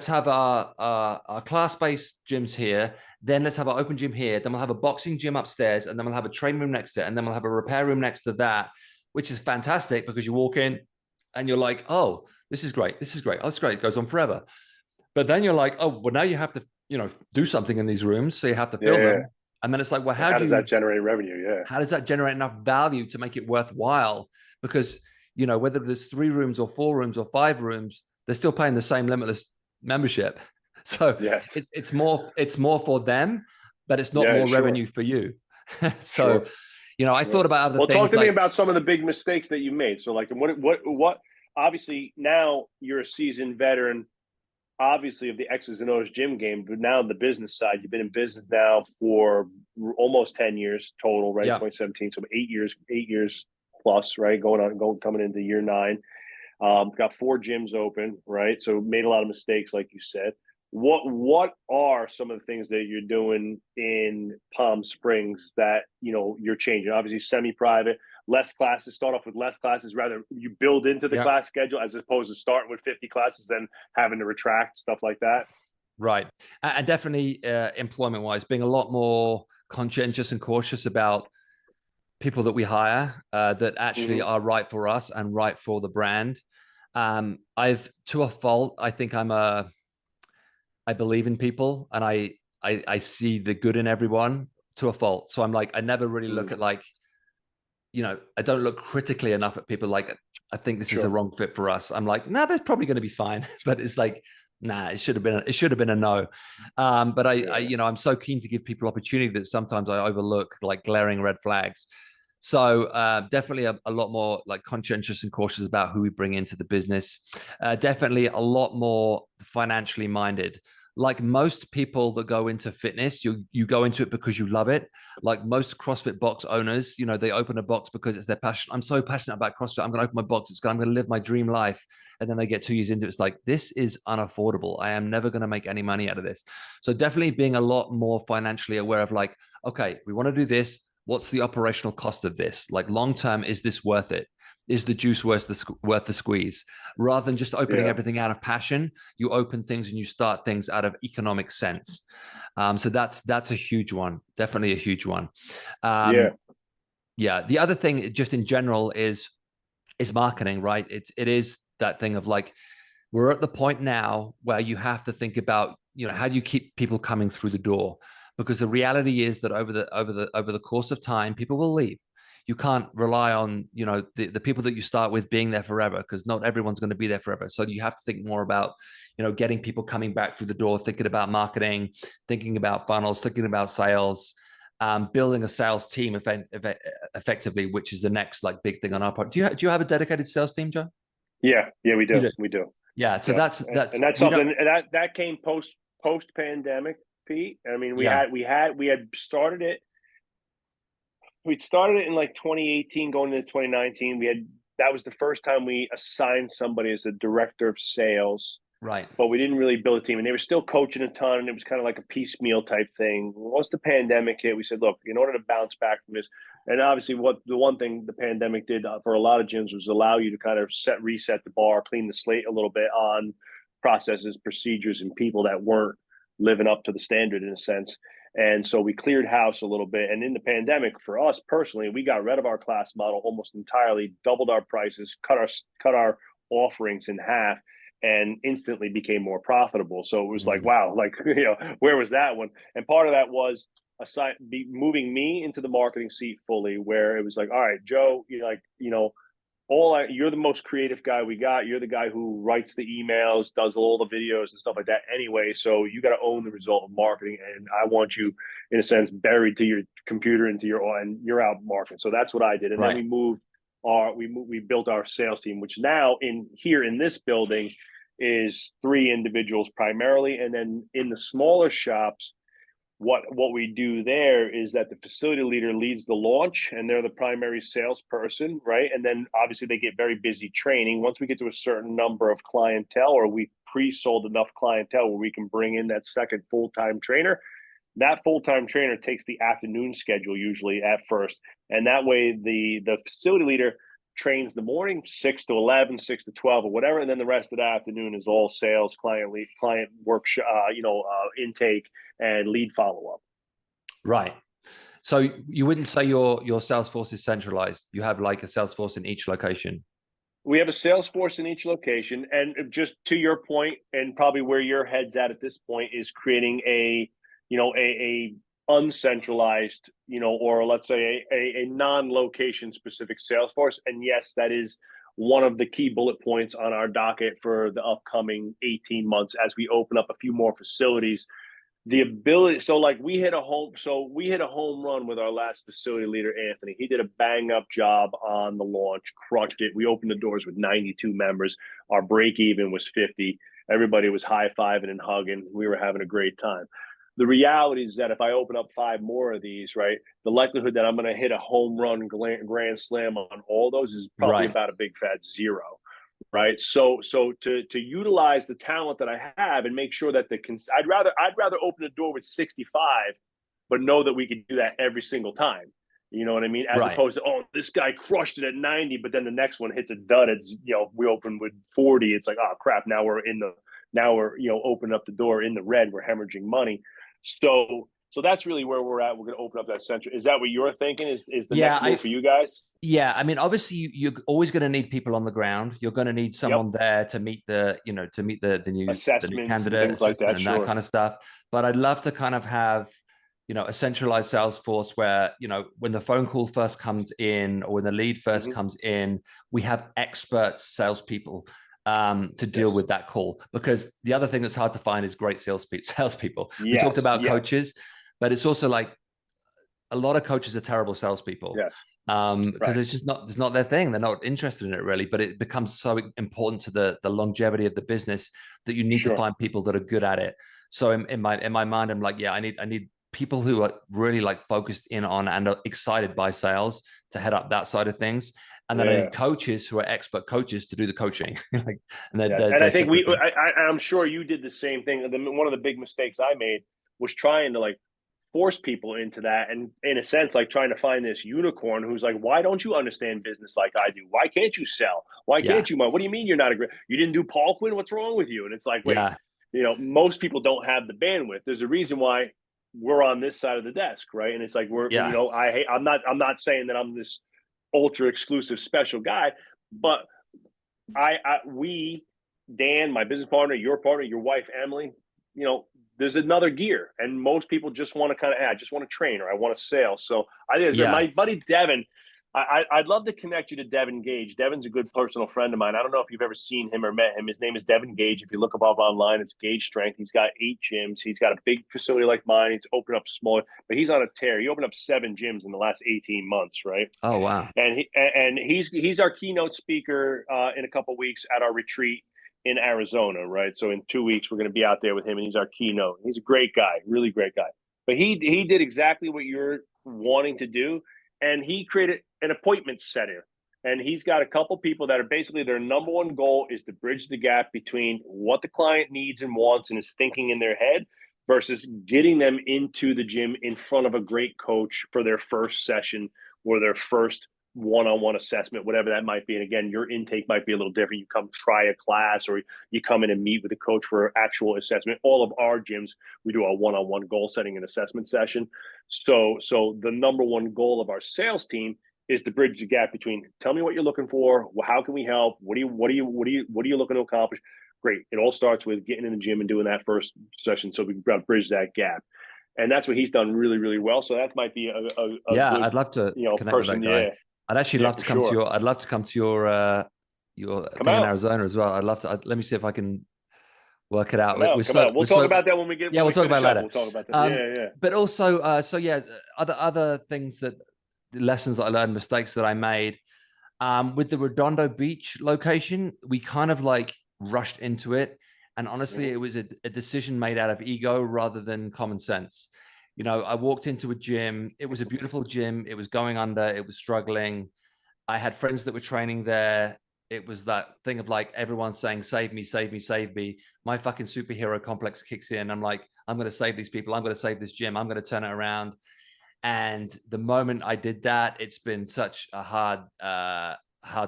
have our class-based gyms here. Then let's have our open gym here. Then we'll have a boxing gym upstairs, and then we'll have a training room next to it, and then we'll have a repair room next to that, which is fantastic because you walk in, and you're like, oh, this is great. This is great. Oh, it's great. It goes on forever. But then you're like, oh, well, now you have to, do something in these rooms. So you have to fill Yeah. them. And then it's like, well, And how does that generate revenue? Yeah. how does that generate enough value to make it worthwhile? Because, whether there's 3 rooms or 4 rooms or 5 rooms, they're still paying the same limitless membership. So Yes. it's more for them, but it's not Yeah, more sure. revenue for you. So, Sure. I Sure. thought about other Well, talk things to me like, about some of the big mistakes that you made. So like what obviously now you're a seasoned veteran, obviously of the X's and O's gym game, but now on the business side, you've been in business now for almost 10 years total, right? yeah, 2017. So 8 years plus, right? Coming into year 9. Got 4 gyms open, right? So made a lot of mistakes, like you said. What are some of the things that you're doing in Palm Springs that you're changing? Obviously, semi-private, less classes. Start off with less classes. Rather, you build into the yeah, class schedule as opposed to starting with 50 classes, then having to retract stuff like that. right. And definitely employment wise, being a lot more conscientious and cautious about people that we hire that actually Mm-hmm. are right for us and right for the brand. I've, to a fault, I think I believe in people, and I see the good in everyone to a fault. So I'm like, I never really look Mm, at like, I don't look critically enough at people like, I think this is a sure. wrong fit for us. I'm like, nah, they're probably going to be fine. But it's like, nah, it should have been a no. But Yeah. I'm so keen to give people opportunity that sometimes I overlook like glaring red flags. So definitely a lot more like conscientious and cautious about who we bring into the business. Definitely a lot more financially minded. Like most people that go into fitness, you go into it because you love it. Like most CrossFit box owners, they open a box because it's their passion. I'm so passionate about CrossFit. I'm going to open my box. I'm going to live my dream life. And then they get 2 years into it. It's like, this is unaffordable. I am never going to make any money out of this. So definitely being a lot more financially aware of like, okay, we want to do this. What's the operational cost of this? Like long term, is this worth it? Is the juice worth the squeeze? Rather than just opening Yeah. everything out of passion, you open things and you start things out of economic sense. So that's a huge one, definitely a huge one. Yeah. Um, yeah, the other thing, just in general, is marketing, right? It is that thing of like, we're at the point now where you have to think about, how do you keep people coming through the door? Because the reality is that over the course of time, people will leave. You can't rely on, the people that you start with being there forever, because not everyone's going to be there forever. So you have to think more about, getting people coming back through the door, thinking about marketing, thinking about funnels, thinking about sales, building a sales team effectively, which is the next like big thing on our part. Do you have a dedicated sales team, Joe? Yeah. Yeah. We You do. do. We do. Yeah. So Yeah, that's and that's we don't. something that came post pandemic, Pete. I mean, Yeah. we had started it. We started it in like 2018, going into 2019. That was the first time we assigned somebody as a director of sales, Right. but we didn't really build a team, and they were still coaching a ton, and it was kind of like a piecemeal type thing. Once the pandemic hit, we said, look, in order to bounce back from this, and obviously, what the one thing the pandemic did for a lot of gyms was allow you to kind of reset the bar, clean the slate a little bit on processes, procedures, and people that weren't living up to the standard in a sense. And so we cleared house a little bit. And in the pandemic, for us personally, we got rid of our class model almost entirely, doubled our prices, cut our offerings in half, and instantly became more profitable. So it was like, Mm. wow, like where was that one? And part of that was moving me into the marketing seat fully, where it was like, all right, Joe, you're the most creative guy we got. You're the guy who writes the emails, does all the videos and stuff like that anyway. So you got to own the result of marketing. And I want you, in a sense, buried to your computer and you're out marketing. So that's what I did. And then Right. we built our sales team, which now in this building is 3 individuals primarily. And then in the smaller shops, what we do there is that the facility leader leads the launch and they're the primary salesperson, right? And then obviously they get very busy training. Once we get to a certain number of clientele, or we pre-sold enough clientele where we can bring in that second full-time trainer, that full-time trainer takes the afternoon schedule usually at first. And that way the facility leader trains the morning 6 to 11, 6 to 12 or whatever, and then the rest of the afternoon is all sales, client workshop, intake and lead follow-up. Right. So you wouldn't say your sales force is centralized. You have like a sales force in each location. We have a sales force in each location, and just to your point, and probably where your head's at this point, is creating a, you know, a uncentralized, you know, or let's say a non-location specific sales force. And yes, that is one of the key bullet points on our docket for the upcoming 18 months as we open up a few more facilities. The ability, so like we hit a home run with our last facility leader, Anthony. He did a bang up job on the launch, crushed it. We opened the doors with 92 members. Our break even was 50. Everybody was high-fiving and hugging. We were having a great time. The reality is that if I open up 5 more of these, right, the likelihood that I'm going to hit a home run grand slam on all those is probably Right. about a big fat zero. Right. So to utilize the talent that I have and make sure that I'd rather open the door with 65, but know that we can do that every single time. You know what I mean? As Right. opposed to, oh, this guy crushed it at 90, but then the next one hits a dud. It's, you know, we open with 40. It's like, oh crap, now we're, you know, opening up the door in the red. We're hemorrhaging money. So that's really where we're at. We're going to open up that center. Is that what you're thinking? Is the Yeah, next move for you guys? yeah, I mean, obviously, you're always going to need people on the ground. You're going to need Yep. someone there to meet the new Assessments and candidate things like assessment that. and that Sure. kind of stuff. But I'd love to kind of have, a centralized sales force where, when the phone call first comes in or when the lead first Mm-hmm. comes in, we have expert salespeople to deal Yes. with that call. Because the other thing that's hard to find is great salespeople. We talked Yes. about Yes. coaches, but it's also like a lot of coaches are terrible salespeople Yes. because Right. it's not their thing. They're not interested in it really, but it becomes so important to the longevity of the business that you need to Sure. find people that are good at it. So in my mind, I'm like, yeah, I need people who are really like focused in on and are excited by sales to head up that side of things. And then I Yeah. need coaches who are expert coaches to do the coaching. Like, and Yes. And they're I think separate things. I'm sure you did the same thing. One of the big mistakes I made was trying to like force people into that. And in a sense, like trying to find this unicorn who's like, why don't you understand business like I do? Why can't you sell? Why Yeah. can't you? What do you mean you're not a great? You didn't do Paul Quinn? What's wrong with you? And it's like, wait, Yeah. you know, most people don't have the bandwidth. There's a reason why we're on this side of the desk, right? And it's like you Yeah. know, I'm not saying that I'm this ultra exclusive special guy, but we, Dan, my business partner, your partner, your wife, Emily, you know, there's another gear, and most people just want to kind of, I just want to train or I want to sail. So I think Yeah. my buddy Devin. I'd love to connect you to Devin Gage. Devin's a good personal friend of mine. I don't know if you've ever seen him or met him. His name is Devin Gage. If you look him up online, it's Gage Strength. He's got 8 gyms. He's got a big facility like mine. He's opened up smaller, but he's on a tear. He opened up 7 gyms in the last 18 months, right? Oh, wow. And he's our keynote speaker in a couple of weeks at our retreat in Arizona, right? So in 2 weeks we're going to be out there with him, and he's our keynote. He's a great guy, really great guy. But he did exactly what you're wanting to do, and he created an appointment setter. And he's got a couple people that are basically their number one goal is to bridge the gap between what the client needs and wants and is thinking in their head versus getting them into the gym in front of a great coach for their first session or their first one-on-one assessment, whatever that might be. And again, your intake might be a little different. You come try a class or you come in and meet with a coach for actual assessment. All of our gyms, we do a one-on-one goal setting and assessment session. So the number one goal of our sales team is to bridge the gap between tell me what you're looking for, how can we help, what are you looking to accomplish. Great. It all starts with getting in the gym and doing that first session. So we've got to bridge that gap. And that's what he's done really, really well. So that might be a Yeah, good, I'd love to you know, connect with that person. guy. Yeah. I'd actually Yeah, love for to come to sure. your. I'd love to come to your Come thing in out. Arizona as well. I'd love to. Let me see if I can work it out. Come out. We're Come out. so We'll we're talk so about that yeah. when We'll we talk about finish it up. later. We'll talk about that. Yeah, yeah. But also, so yeah, other things that lessons that I learned, mistakes that I made. With the Redondo Beach location, we kind of like rushed into it, and honestly, Mm-hmm. it was a decision made out of ego rather than common sense. I walked into a gym. It was a beautiful gym. It was going under. It was struggling. I had friends that were training there. It was that thing of like everyone saying, save me, save me, save me. My fucking superhero complex kicks in. I'm like, I'm going to save these people. I'm going to save this gym. I'm going to turn it around. And the moment I did that, it's been such a hard Yeah.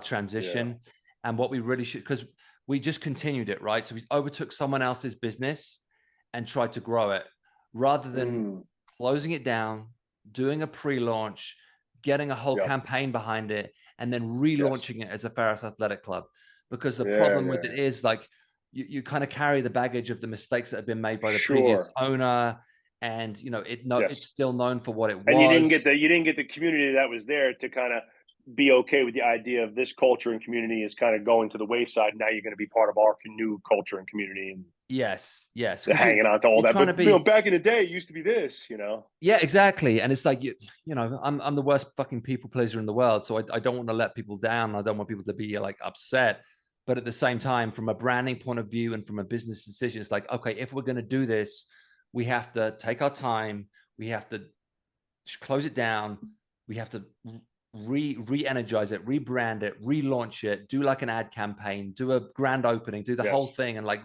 transition. And what we really should, because we just continued it, right? So we overtook someone else's business and tried to grow it rather than Mm. closing it down, doing a pre-launch, getting a whole Yeah. campaign behind it, and then Yes. relaunching it as a Pharos Athletic Club. Because the Yeah. problem with it Yeah. is like you kind of carry the baggage of the mistakes that have been made by the previous Sure. owner, and Yes. it's still known for what it And was. you didn't get the community that was there to kind of be okay with the idea of this culture and community is kind of going to the wayside. Now you're going to be part of our new culture and community and Yes, yes, they're because hanging on to all you're that. trying But to be. back in the day, it used to be this. Yeah, exactly. And it's like I'm the worst fucking people pleaser in the world, so I don't want to let people down. I don't want people to be like upset. But at the same time, from a branding point of view and from a business decision, it's like, okay, if we're going to do this, we have to take our time. We have to close it down. We have to re-energize it, rebrand it, relaunch it, do like an ad campaign, do a grand opening, do the whole Yes. thing, and like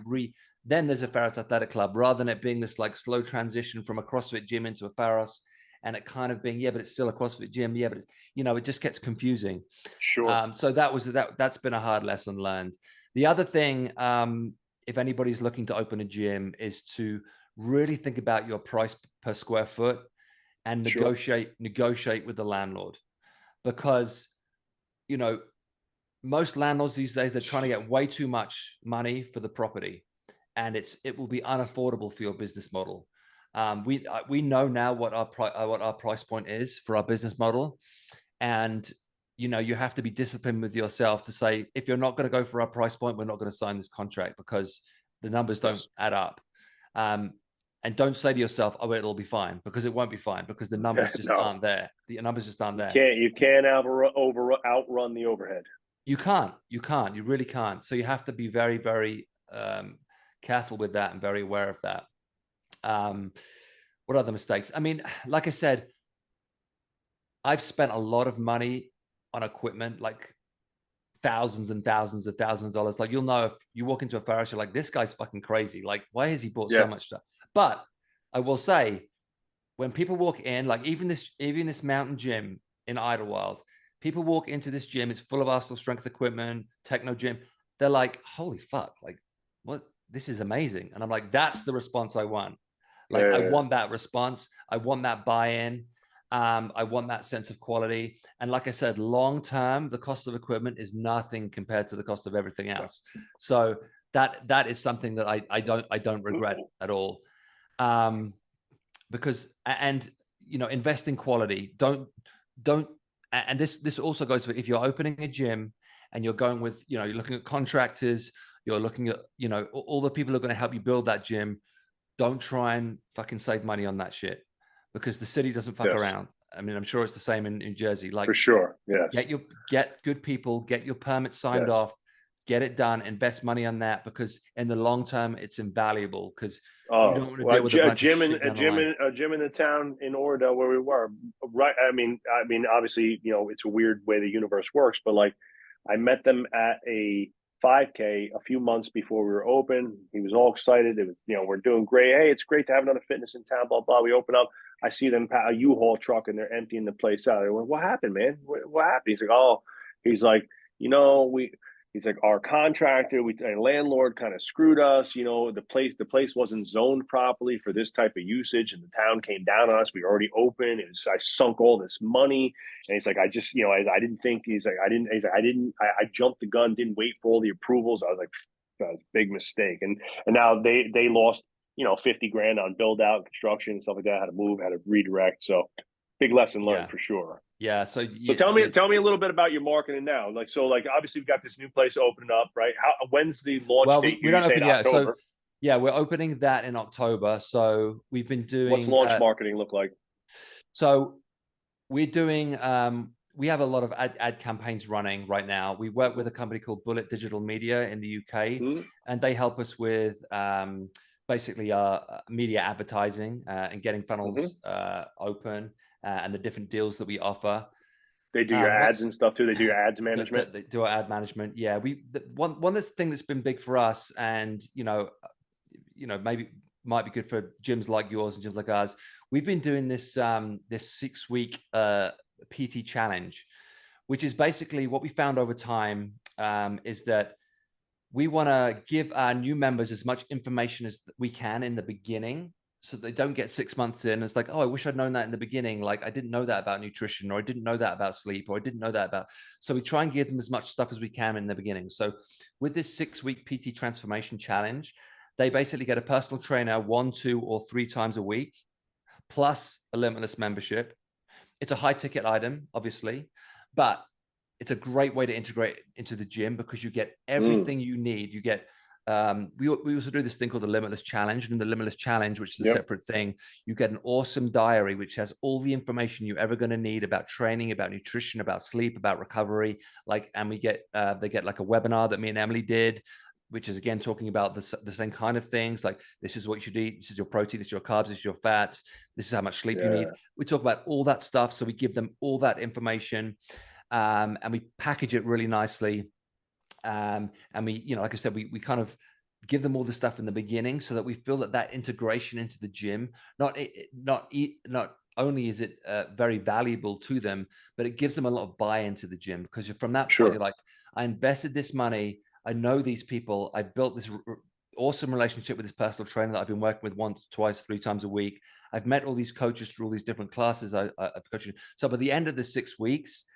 then there's a Pharos Athletic Club, rather than it being this like slow transition from a CrossFit gym into a Pharos, and it kind of being, yeah, but it's still a CrossFit gym, yeah, but it's, it just gets confusing. Sure. So that's been a hard lesson learned. The other thing, if anybody's looking to open a gym, is to really think about your price per square foot and Sure. negotiate with the landlord, because you know most landlords these days, they're trying to get way too much money for the property, and it will be unaffordable for your business model. We know now what our price point is for our business model, and you have to be disciplined with yourself to say, if you're not going to go for our price point, we're not going to sign this contract, because the numbers don't Yes. add up. um, and don't say to yourself, oh, it'll be fine, because it won't be fine, because the numbers just No, aren't there. The numbers just aren't you there. can't. You can't outrun the overhead. You really can't. So you have to be very, very careful with that and very aware of that. um, what other mistakes? I mean, like I said, I've spent a lot of money on equipment, like thousands and thousands of dollars. Like, you'll know if you walk into a Pharos, you're like, this guy's fucking crazy. Like, why has he bought so Yeah. much stuff? But I will say, when people walk in, like even this mountain gym in Idlewild, people walk into this gym, it's full of Arsenal strength equipment, techno gym. They're like, holy fuck, like, what? This is amazing. And I'm like, that's the response I want. Like, I Yeah. want that response. I want that buy-in. I want that sense of quality. And like I said, long term, the cost of equipment is nothing compared to the cost of everything else. So that is something that I don't regret at all. Because, and invest in quality. Don't And this also goes for, if you're opening a gym and you're going with, you're looking at contractors, you're looking at all the people who are going to help you build that gym. Don't try and fucking save money on that shit, because the city doesn't fuck Yes. around. I mean, I'm sure it's the same in Jersey. Like, For sure. Yes. get good people, get your permits signed Yes. off, get it done, invest money on that, because in the long term it's invaluable, because you don't Oh, want to well, deal with a bunch of gym in shit down the line. a gym in the town in Oradell where we were. Right. I mean, obviously, it's a weird way the universe works, but like, I met them at a 5K a few months before we were open. He was all excited. It was, we're doing great. Hey, it's great to have another fitness in town. Blah blah. We open up. I see them a U-Haul truck and they're emptying the place out. I went, what happened, man? What happened? He's like, oh, he's like, we he's like, our contractor, landlord kind of screwed us. The place wasn't zoned properly for this type of usage, and the town came down on us. We were already open. I sunk all this money, and he's like, I just, I didn't think. He's like, I didn't. He's like, I didn't. I jumped the gun, didn't wait for all the approvals. I was like, that was a big mistake. And now they lost, 50 grand on build out, construction, and stuff like that. Had to move, had to redirect. So big lesson learned Yeah, for sure. yeah. So So tell me a little bit about your marketing now. Like, so like, obviously we've got this new place opening up, right? When's the launch well, date? we You're don't open saying yet. So October. yeah, we're opening that in October. So we've been What's doing launch marketing look like? so we're doing we have a lot of ad campaigns running right now. We work with a company called Bullet Digital Media in the UK, Hmm. and they help us with basically media advertising and getting Hmm. funnels open, and the different deals that we offer. They do your ads What's and stuff too. They do your ads management. They do our ad management. Yeah, one thing that's been big for us, and maybe might be good for gyms like yours and gyms like ours. We've been doing this 6-week PT challenge, which is basically what we found over time, is that we want to give our new members as much information as we can in the beginning, so they don't get 6 months in. It's like, oh, I wish I'd known that in the beginning. Like, I didn't know that about nutrition, or I didn't know that about sleep, or I didn't know that about. So we try and give them as much stuff as we can in the beginning. So with this 6-week PT transformation challenge, they basically get a personal trainer 1, 2, or 3 times a week, plus a limitless membership. It's a high ticket item, obviously, but it's a great way to integrate into the gym because you get everything you need. You get we also do this thing called the Limitless Challenge, and in the Limitless Challenge, which is a separate thing, you get an awesome diary which has all the information you're ever going to need about training, about nutrition, about sleep, about recovery. Like, and we get they get like a webinar that me and Emily did, which is again talking about the same kind of things. Like, this is what you should eat, this is your protein, this is your carbs, this is your fats, this is how much sleep you need. We talk about all that stuff, so we give them all that information, and we package it really nicely. And we, you know, like I said, we kind of give them all the stuff in the beginning so that we feel that integration into the gym, not only is it very valuable to them, but it gives them a lot of buy-in to the gym, because from that point, you're like, I invested this money, I know these people, I built this awesome relationship with this personal trainer that I've been working with once, twice, 3 times a week. I've met all these coaches through all these different classes I've coached. So by the end of the 6 weeks,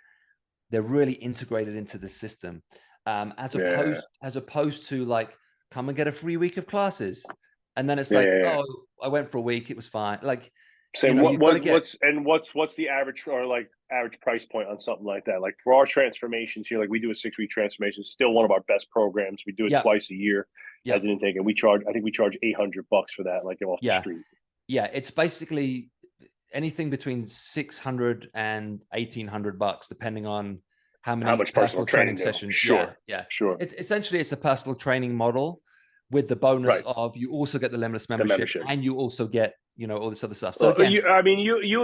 they're really integrated into the system. As opposed to like, come and get a free week of classes, and then it's like, oh, I went for a week, it was fine. Like, say, you know, what's the average, or like average price point on something like that? Like, for our transformations here, like we do a 6-week transformation, it's still one of our best programs. We do it twice a year as an intake, and I think we charge $800 for that, like off the street. Yeah, it's basically anything between $600 and $1,800, depending on how much personal training sessions. Sure. It's essentially, it's a personal training model with the bonus of you also get the limitless membership, and you also get, you know, all this other stuff. So again, you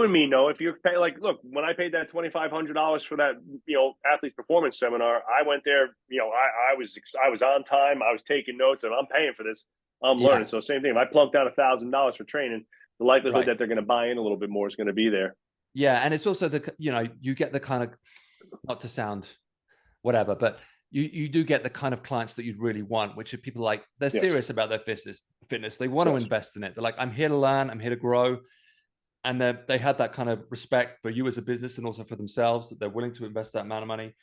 and me know, if you're pay, like, look, when I paid that $2,500 for that, you know, athlete performance seminar, I went there, you know, I was on time, I was taking notes, and I'm paying for this. I'm learning. So same thing. If I plunk down $1,000 for training, the likelihood that they're going to buy in a little bit more is going to be there. Yeah, and it's also the, you know, you get the kind of, not to sound whatever, but you do get the kind of clients that you really want, which are people like, they're serious about their fitness. They want to invest in it. They're like, I'm here to learn, I'm here to grow. And they had that kind of respect for you as a business, and also for themselves, that they're willing to invest that amount of money.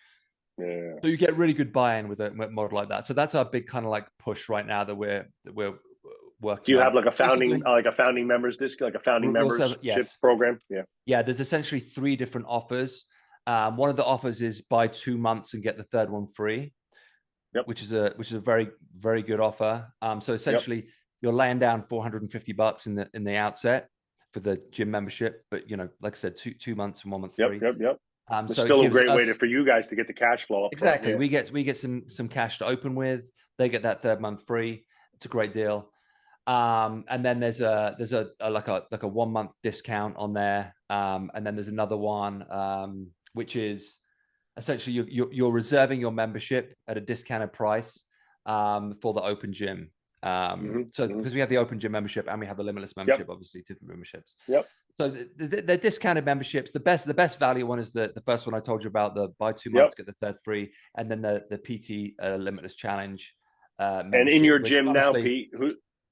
So you get really good buy-in with a model like that. So that's our big kind of like push right now that we're working. Do you have like a founding members discount, like a founding membership program? Yeah. There's essentially 3 different offers. One of the offers is buy 2 months and get the third one free, which is a very, very good offer. So essentially, you're laying down $450 in the outset for the gym membership, but, you know, like I said, 2 months and 1 month free. It's so still a great way for you guys to get the cash flow up. Exactly. We get some cash to open with. They get that 3rd month free. It's a great deal. And then there's a like a 1 month discount on there. And then there's another one, which is essentially you're reserving your membership at a discounted price for the open gym. So because we have the open gym membership and we have the limitless membership, obviously different memberships. So the discounted memberships, the best value one is the first one I told you about, the buy 2 months, get the third free, and then the PT Limitless Challenge. And in your gym now, Pete,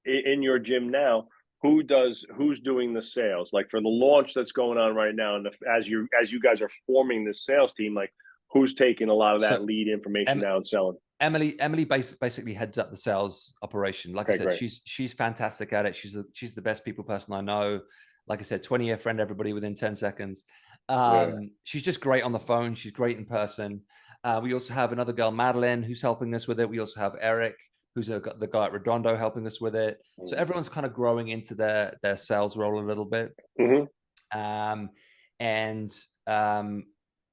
in your gym now, who's doing the sales? Like, for the launch that's going on right now, and as you guys are forming this sales team, like, who's taking a lot of that lead information now and selling? Emily basically heads up the sales operation. Like I said, she's fantastic at it. She's the best people person I know. Like I said, 20-year friend everybody within 10 seconds. She's just great on the phone. She's great in person. We also have another girl, Madeline, who's helping us with it. We also have Eric, who's the guy at Redondo, helping us with it. So everyone's kind of growing into their sales role a little bit.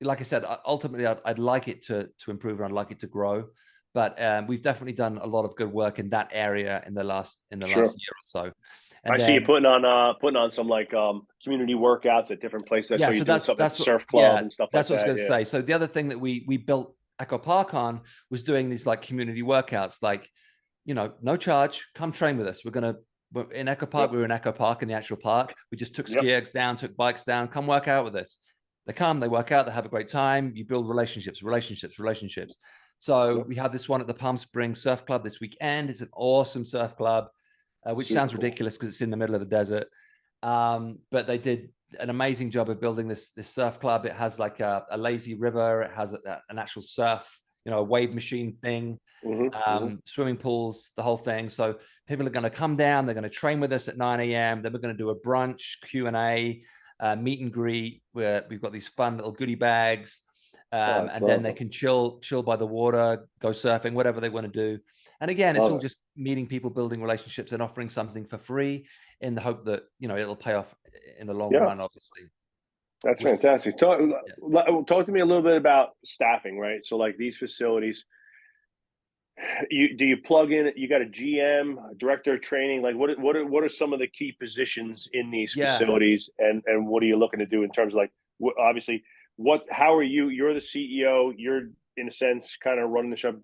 Like I said, ultimately, I'd like it to improve, and I'd like it to grow. But we've definitely done a lot of good work in that area in the last year or so. And I see you putting on some like community workouts at different places. Yeah, so that's the surf club and stuff like that. That's what I was going to say. So the other thing that we built Echo Park on was doing these like community workouts, like, you know, no charge, come train with us. We're in Echo Park. We were in Echo Park, in the actual park. We just took ski ergs down, took bikes down, come work out with us. They come, they work out, they have a great time. You build relationships. So we have this one at the Palm Springs Surf Club this weekend. It's an awesome surf club. which Super sounds cool. ridiculous because it's in the middle of the desert. But they did an amazing job of building this surf club. It has like a lazy river. It has an actual surf, a wave machine thing, swimming pools, the whole thing. So people are going to come down. They're going to train with us at 9 a.m. Then we're going to do a brunch, Q&A, meet and greet, where we've got these fun little goodie bags. Oh, that's And then they awesome. can chill by the water, go surfing, whatever they want to do. And again, it's Love all it. just meeting people, building relationships, and offering something for free in the hope that it'll pay off in the long Yeah, run. Obviously, that's we, fantastic. yeah. Talk to me a little bit about staffing, right? So like these facilities, you plug in? You got a GM, a director of training. Like what are some of the key positions in these Yeah. facilities, and what are you looking to do in terms of like obviously how are you? You're the CEO. You're in a sense kind of running the show.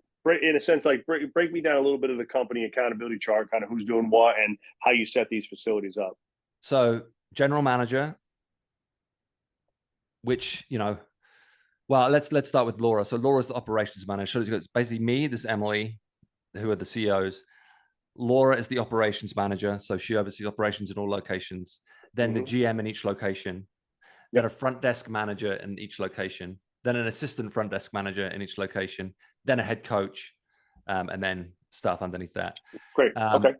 In a sense, like break me down a little bit of the company accountability chart, kind of who's doing what and how you set these facilities up. So general manager, which well, let's start with Laura. So Laura's the operations manager. So it's basically me, this Emily, who are the CEOs. Laura is the operations manager, so she oversees operations in all locations. Then the Mm-hmm. GM in each location. Then Yep. a front desk manager in each location. Then an assistant front desk manager in each location. Then a head coach, and then staff underneath that. Great. Okay.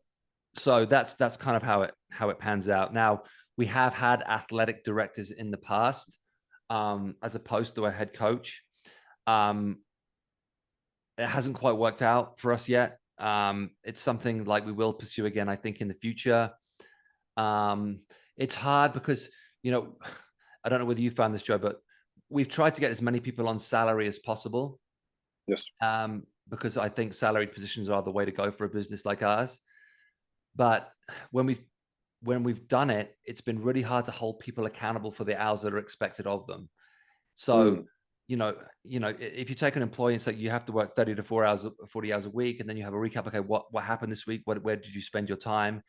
So that's kind of how it pans out. Now we have had athletic directors in the past, as opposed to a head coach. Um, it hasn't quite worked out for us yet. It's something like we will pursue again, I think, in the future. It's hard because, I don't know whether you found this, Joe, but we've tried to get as many people on salary as possible, Yes. because I think salaried positions are the way to go for a business like ours. But when we've done it, it's been really hard to hold people accountable for the hours that are expected of them. So, Mm. if you take an employee and say you have to work 30 to 40 hours a week, and then you have a recap, okay, what happened this week? Where did you spend your time?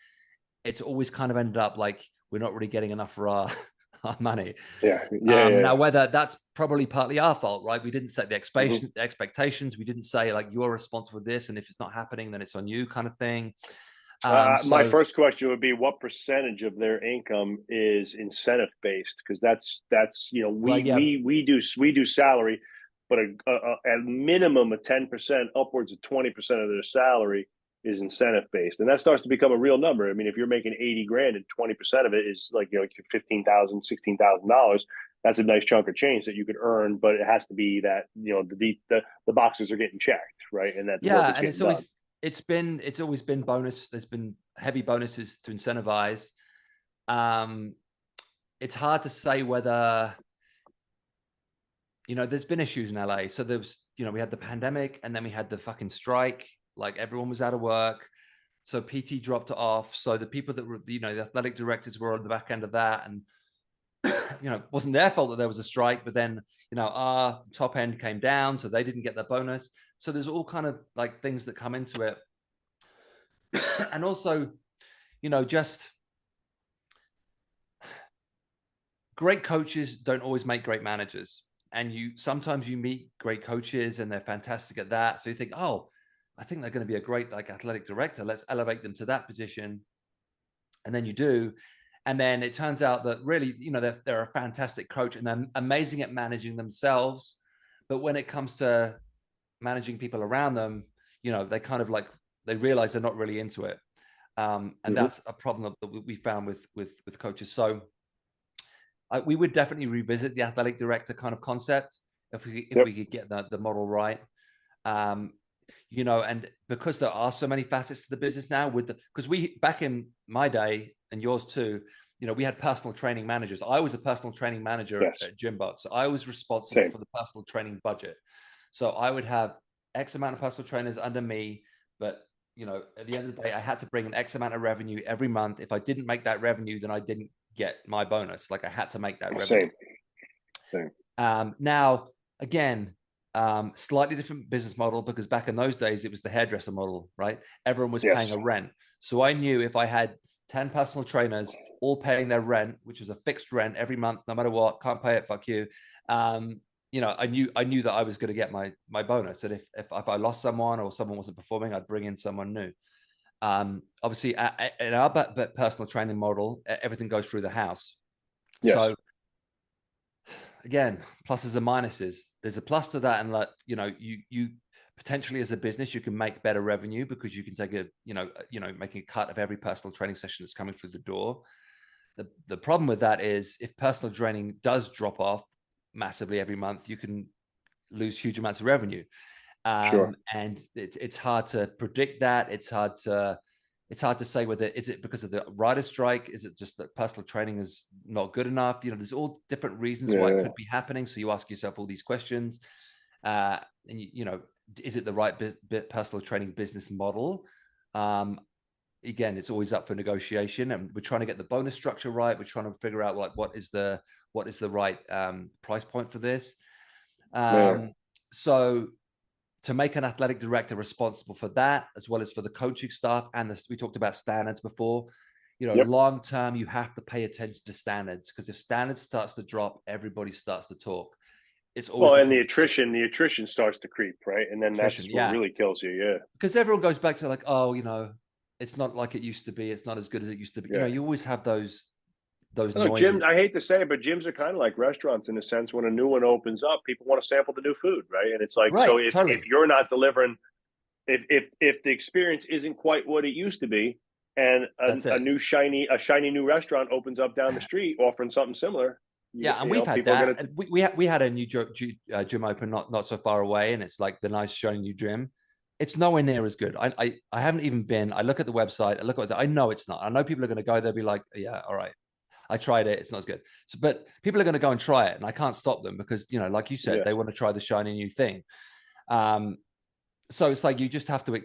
It's always kind of ended up like we're not really getting enough for our, our money. Yeah. Yeah. Now, Yeah. whether that's probably partly our fault, right? We didn't set the Mm-hmm. expectations. We didn't say like you're responsible for this, and if it's not happening, then it's on you, kind of thing. Um, My so first question would be what percentage of their income is incentive based? Because that's well, yeah, we do salary, but at minimum of 10%, upwards of 20% of their salary is incentive based, and that starts to become a real number. I mean, if you're making 80 grand and 20% of it is like $15,000, $16,000, that's a nice chunk of change that you could earn. But it has to be that the boxes are getting checked, right, and that the work yeah, is and getting done. it's always been bonus. There's been heavy bonuses to incentivize. Um, it's hard to say whether there's been issues in LA. So there was, we had the pandemic, and then we had the fucking strike. Like everyone was out of work, so PT dropped it off. So the people that were, the athletic directors were on the back end of that, and it wasn't their fault that there was a strike. But then, our top end came down, so they didn't get their bonus. So there's all kind of like things that come into it, and also, just great coaches don't always make great managers. And sometimes you meet great coaches and they're fantastic at that. So you think, oh, I think they're going to be a great like athletic director. Let's elevate them to that position. And then you do. And then it turns out that really, they're a fantastic coach and they're amazing at managing themselves. But when it comes to managing people around them, they kind of like, they realize they're not really into it. And Mm-hmm. that's a problem that we found with coaches. So we would definitely revisit the athletic director kind of concept if Yep. we could get the model right. Um, and because there are so many facets to the business now, because we back in my day and yours too, we had personal training managers. I was a personal training manager Yes. at Gymbot, so I was responsible Same. for the personal training budget. So I would have X amount of personal trainers under me, but at the end of the day, I had to bring an X amount of revenue every month. If I didn't make that revenue, then I didn't get my bonus. Like I had to make that revenue. Same. Same. Now, again, slightly different business model because back in those days, it was the hairdresser model, right? Everyone was paying Yes. a rent. So I knew if I had 10 personal trainers all paying their rent, which was a fixed rent every month, no matter what, can't pay it, fuck you. I knew that I was going to get my bonus. And if I lost someone or someone wasn't performing, I'd bring in someone new. Obviously, in our personal training model, everything goes through the house. Yes. So again, pluses and minuses. There's a plus to that, and like, you know, you potentially as a business you can make better revenue because you can take a making a cut of every personal training session that's coming through the door. The problem with that is if personal training does drop off massively every month, you can lose huge amounts of revenue. Sure. And it's hard to predict that. It's hard to say whether is it because of the writer strike, is it just that personal training is not good enough. You know, there's all different reasons why it Yeah. could be happening, so you ask yourself all these questions. And you know, is it the right personal training business model? Again, it's always up for negotiation, and we're trying to get the bonus structure right. We're trying to figure out like what is the right price point for this. Man. So to make an athletic director responsible for that, as well as for the coaching staff, and this, we talked about standards before. You know, Yep. long term, you have to pay attention to standards, because if standards starts to drop, everybody starts to talk. It's always Well, the and competition. the attrition starts to creep, right? And then Attrition, that's what yeah, really kills you. Yeah. because everyone goes back to like, oh, you know, it's not like it used to be. It's not as good as it used to be. You know, Yeah. you always have those Look, gym. I noises. hate to say it, but gyms are kind of like restaurants in a sense. When a new one opens up, people want to sample the new food, right? And it's like, so Right, if totally. you're not delivering, if the experience isn't quite what it used to be, and That's a it. a shiny new restaurant opens up down the street offering something similar, Yeah, and you we've know, had people are that. gonna. And we had a new gym open not so far away, and it's like the nice shiny new gym. It's nowhere near as good. I haven't even been. I look at the website. I look at I know it's not. I know people are going to go. They'll be like, yeah, all right. I tried it. It's not as good. So, but people are going to go and try it, and I can't stop them because, you know, like you said, Yeah. they want to try the shiny new thing. Um, so it's like you just have to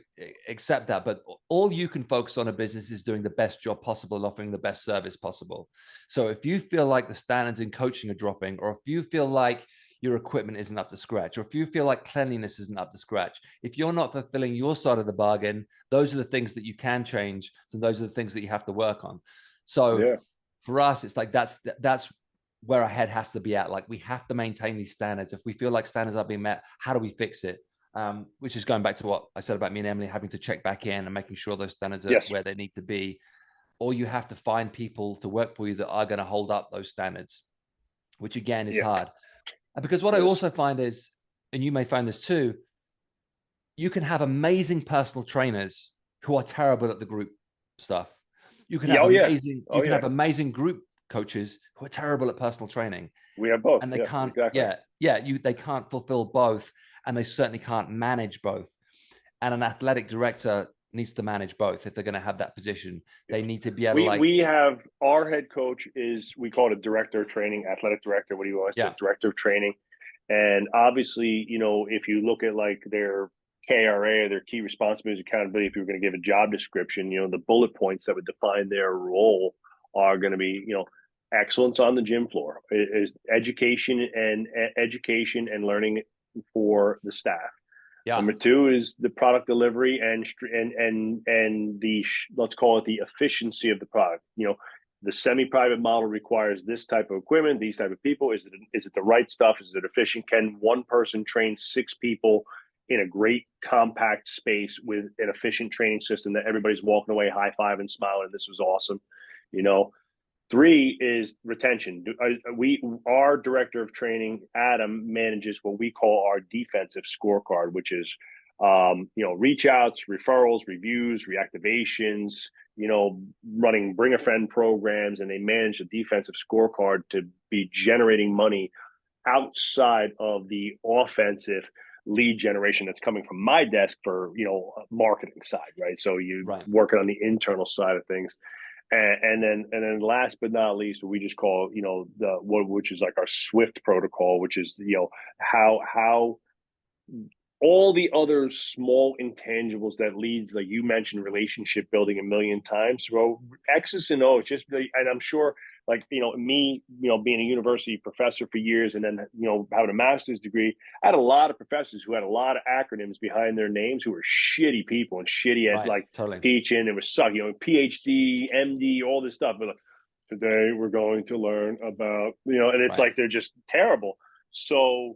accept that. But all you can focus on a business is doing the best job possible and offering the best service possible. So if you feel like the standards in coaching are dropping, or if you feel like your equipment isn't up to scratch, or if you feel like cleanliness isn't up to scratch, if you're not fulfilling your side of the bargain, those are the things that you can change. So those are the things that you have to work on. So Yeah. for us, it's like that's where our head has to be at. Like we have to maintain these standards. If we feel like standards are being met, how do we fix it? Which is going back to what I said about me and Emily having to check back in and making sure those standards are Yes. where they need to be. Or you have to find people to work for you that are going to hold up those standards, which again is Yeah. hard. And because what It I is. also find is, and you may find this too, you can have amazing personal trainers who are terrible at the group stuff. Yeah. Oh yeah. You Oh can yeah. have amazing group coaches who are terrible at personal training, We have both. and they Yeah. can't, Exactly. they can't fulfill both, and they certainly can't manage both. And an athletic director needs to manage both if they're going to have that position. Yeah. They need to be able to like, We have our head coach is, we call it a director of training, athletic director. What do you want to say? yeah, Director of training. And obviously, you know, if you look at like their KRA or their key responsibilities, accountability, if you were going to give a job description, you know, the bullet points that would define their role are going to be, you know, excellence on the gym floor, is education and learning for the staff. yeah, Number two is the product delivery and the, let's call it, the efficiency of the product. You know, the semi-private model requires this type of equipment, these type of people. Is it the right stuff? Is it efficient? Can one person train six people in a great compact space with an efficient training system that everybody's walking away high five and smiling? This was awesome. You know, three is retention. Our director of training, Adam, manages what we call our defensive scorecard, which is, you know, reach outs, referrals, reviews, reactivations, you know, running bring a friend programs, and they manage the defensive scorecard to be generating money outside of the offensive lead generation that's coming from my desk for, you know, marketing side, right? So you right. working on the internal side of things. And then last but not least, what we just call, you know, which is like our SWIFT protocol, which is, you know, how all the other small intangibles that leads, like you mentioned, relationship building a million times. Well, X's and O's, just, and I'm sure, like, you know, me, you know, being a university professor for years, and then, you know, having a master's degree, I had a lot of professors who had a lot of acronyms behind their names, who were shitty people and shitty at Right, like totally. teaching. It was suck, you know, PhD, MD, all this stuff. But like, today we're going to learn about, you know, and it's Right. like they're just terrible. So,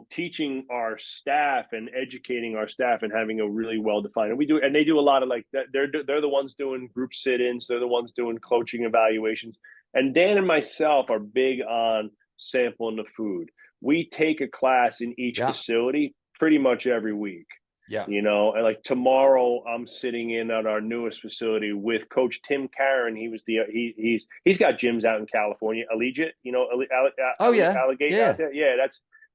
teaching our staff and educating our staff and having a really well defined. And they do a lot of like that. They're the ones doing group sit-ins. They're the ones doing coaching evaluations. And Dan and myself are big on sampling the food. We take a class in each Yeah. facility pretty much every week. Yeah. And like tomorrow, I'm sitting in at our newest facility with Coach Tim Karen. He's got gyms out in California, Allegiant, Oh yeah. Allegate out Yeah.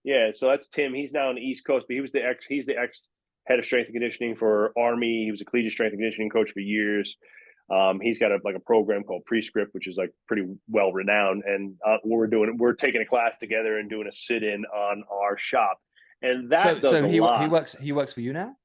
there. So that's Tim. He's now on the East Coast, but he's the ex head of strength and conditioning for Army. He was a collegiate strength and conditioning coach for years. He's got a program called Prescript, which is like pretty well renowned. And we're taking a class together and doing a sit in on our shop, and that does So a he lot. works for you now?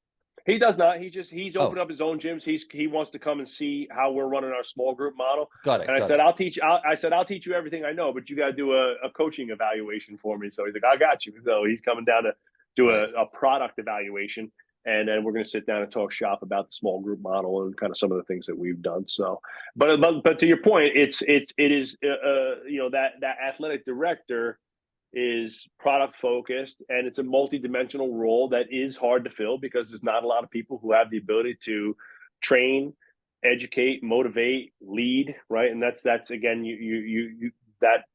He does not. He's opened Oh, up his own gyms. He wants to come and see how we're running our small group model. got And it. I Got said, it. I'll teach you everything I know, but you got to do a coaching evaluation for me. So he's like, I got you. So he's coming down to do Right. a product evaluation, and then we're going to sit down and talk shop about the small group model and kind of some of the things that we've done. So, but to your point, it is that athletic director is product focused, and it's a multi-dimensional role that is hard to fill because there's not a lot of people who have the ability to train, educate, motivate, lead, right? And that's again, you that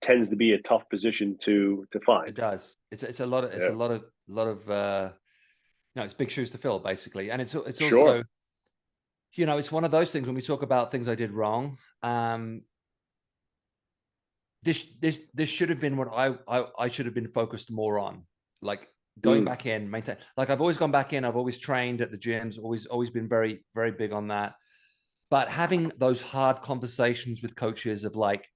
tends to be a tough position to It find. does. It's a lot of Yeah, it's big shoes to fill basically, and it's sure. also, it's one of those things when we talk about things I did wrong. This should have been what I should have been focused more on, like going back in, maintain. Like I've always gone back in. I've always trained at the gyms. Always been very very big on that. But having those hard conversations with coaches of like,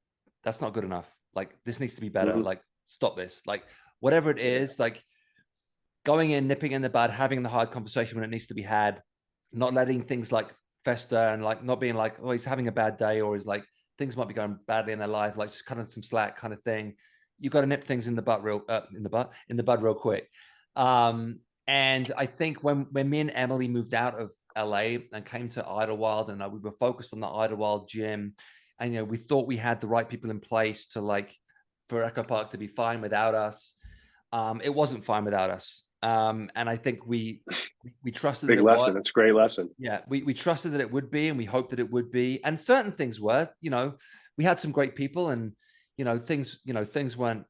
that's not good enough. Like this needs to be better. Like stop this. Like whatever it is, like going in, nipping in the bud, having the hard conversation when it needs to be had, not letting things like fester and like not being like, oh, he's having a bad day or he's like things might be going badly in their life, like just kind of some slack kind of thing. You got to nip things in the bud real quick. And I think when me and Emily moved out of LA and came to Idlewild, and we were focused on the Idlewild gym, and we thought we had the right people in place to like for Echo Park to be fine without us. It wasn't fine without us. And I think we trusted Big that it was. lesson. It's a great lesson. Yeah, we trusted that it would be, and we hoped that it would be. And certain things were, we had some great people, and things weren't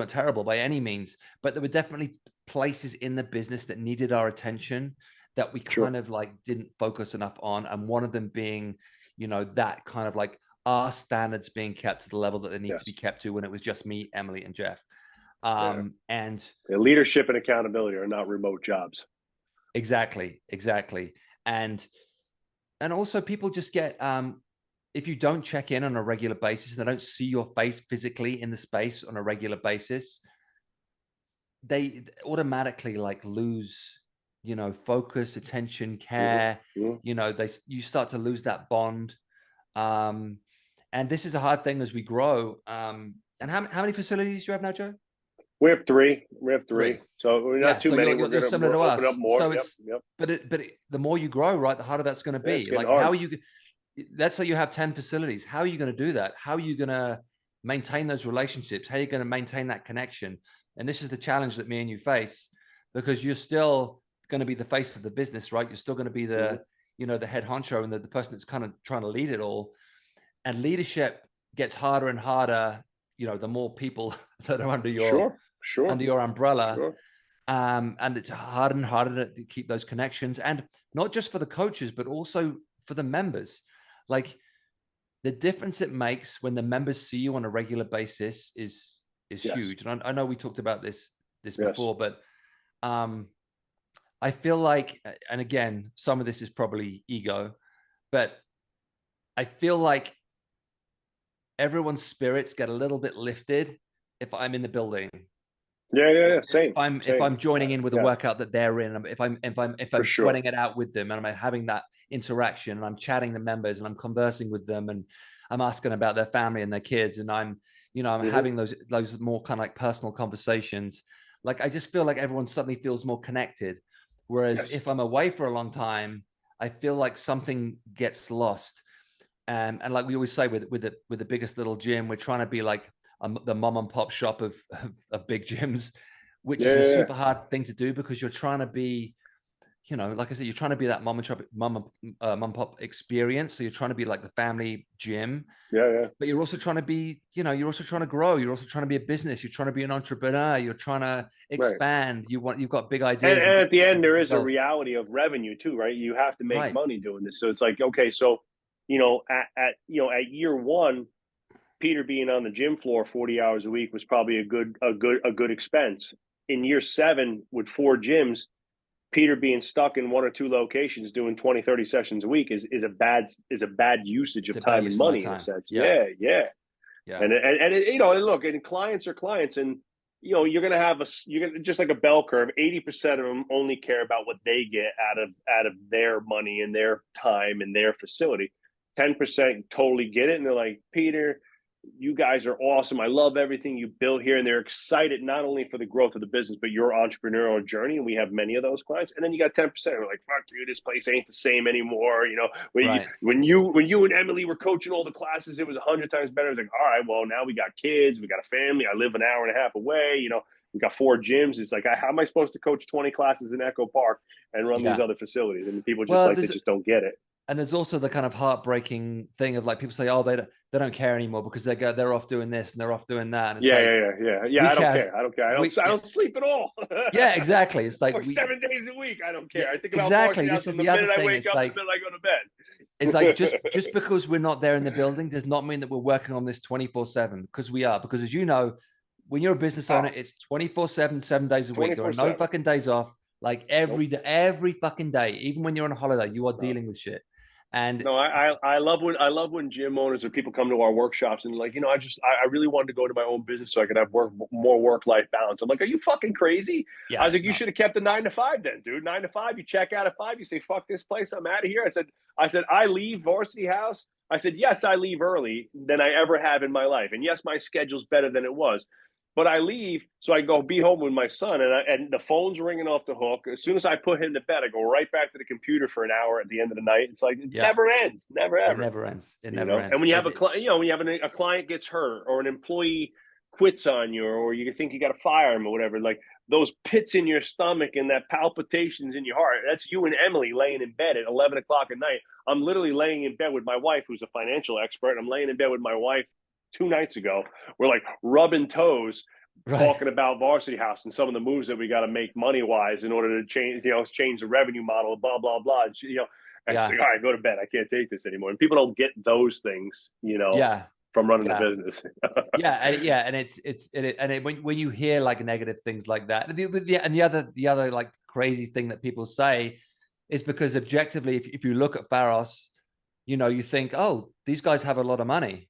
terrible by any means, but there were definitely places in the business that needed our attention that we kind of like didn't focus enough on. And one of them being, that kind of like our standards being kept to the level that they need to be kept to when it was just me, Emily, and Jeff. And leadership and accountability are not remote jobs. Exactly. And also people just get, if you don't check in on a regular basis, and they don't see your face physically in the space on a regular basis, they automatically like lose, focus, attention, care. You start to lose that bond. And this is a hard thing as we grow. And how many facilities do you have now, Joe? We have three. So we're not too many. You're similar to us. Open up more. So it's, but the more you grow, right, the harder that's going to be. Like hard. how are you? Let's say you have 10 facilities. How are you going to do that? How are you going to maintain those relationships? How are you going to maintain that connection? And this is the challenge that me and you face, because you're still going to be the face of the business, right? You're still going to be the, the head honcho and the person that's kind of trying to lead it all. And leadership gets harder and harder, the more people that are under your under your umbrella. And it's harder and harder to keep those connections, and not just for the coaches, but also for the members. Like the difference it makes when the members see you on a regular basis is huge. And I know we talked about this before, but I feel like, and again, some of this is probably ego, but I feel like everyone's spirits get a little bit lifted if I'm in the building. Yeah. Same. If I'm joining in with a workout that they're in, if I'm sweating it out with them, and I'm having that interaction, and I'm chatting the members, and I'm conversing with them, and I'm asking about their family and their kids, and I'm having those more kind of like personal conversations. Like I just feel like everyone suddenly feels more connected. Whereas if I'm away for a long time, I feel like something gets lost. And like we always say with the biggest little gym, we're trying to be like the mom and pop shop of big gyms, which is a Yeah, super hard thing to do because you're trying to be, like I said, you're trying to be that mom and pop experience. So you're trying to be like the family gym, yeah. but you're also trying to be, you're also trying to grow. You're also trying to be a business. You're trying to be an entrepreneur. You're trying to Right. expand. You've got big And ideas and at the end, there big is a goals. reality of revenue too, right? You have to make Right. money doing this. So it's like, okay, so at year one, Peter being on the gym floor 40 hours a week was probably a good expense. In year seven, with 4 gyms, Peter being stuck in 1 or 2 locations doing 20, 30 sessions a week is a bad usage It's of about time and use of my money in a time. sense. Yeah. Yeah. Yeah. And look, and clients are clients, and you're gonna have you're gonna, just like a bell curve. 80% of them only care about what they get out of their money and their time and their facility. 10% totally get it, and they're like, Peter, you guys are awesome. I love everything you built here, and they're excited not only for the growth of the business but your entrepreneurial journey. And we have many of those clients. And then you got 10% who are like, fuck you, this place ain't the same anymore. Right. When you and Emily were coaching all the classes, it was 100 times better. It's like, all right, well, now we got kids, we got a family. I live an hour and a half away. We got 4 gyms. It's like, how am I supposed to coach 20 classes in Echo Park and run these Yeah. other facilities? And people just Well, like, they just don't get it. and there's also the kind of heartbreaking thing of like people say, oh, they don't care anymore because they're off doing this and they're off doing that. And it's Yeah, like, yeah, yeah, yeah. Yeah, we I don't care. care. I don't care. We, I don't sleep at all. yeah, exactly. It's like Or 7 days a week. I don't yeah, care. I think about exactly. Varsity This House is from the the other minute I thing. wake up to the minute I go to It's like bed. just because we're not there in the building does not mean that we're working on this 24/7 because we are. Because as you know, when you're a business owner, Oh, it's 24/7, 7 days a week. There are no 24/7. fucking days off. Like Nope. every fucking day, even when you're on a holiday, you are No. dealing with shit. And No, I love when gym owners or people come to our workshops and like, I really wanted to go to my own business so I could have more work life balance. I'm like, are you fucking crazy? I yeah, was like, you no, should have kept the 9 to 5 then, dude. 9 to 5, you check out at 5, you say, fuck this place, I'm out of here. I said, I leave Varsity House. I said, yes, I leave early than I ever have in my life, and yes, my schedule's better than it was. But I leave so I go be home with my son, and the phone's ringing off the hook. As soon as I put him to bed, I go right back to the computer for an hour at the end of the night. It's like it yeah, never ends, never it ever. never ends. It never And ends. when you have a client, when you have a client gets hurt or an employee quits on you, or you think you got to fire him or whatever, like those pits in your stomach and that palpitations in your heart, that's you and Emily laying in bed at 11 o'clock at night. I'm literally laying in bed with my wife, who's a financial expert. I'm laying in bed with my wife 2 nights ago. We're like rubbing toes, Right. talking about Varsity House and some of the moves that we got to make money wise in order to change the revenue model, blah blah blah. And she's Yeah. like, all right, go to bed. I can't take this anymore. And people don't get those things, Yeah. from running a Yeah. business. And when you hear like negative things like that, the other like crazy thing that people say is because objectively, if you look at Pharos, you think, oh, these guys have a lot of money,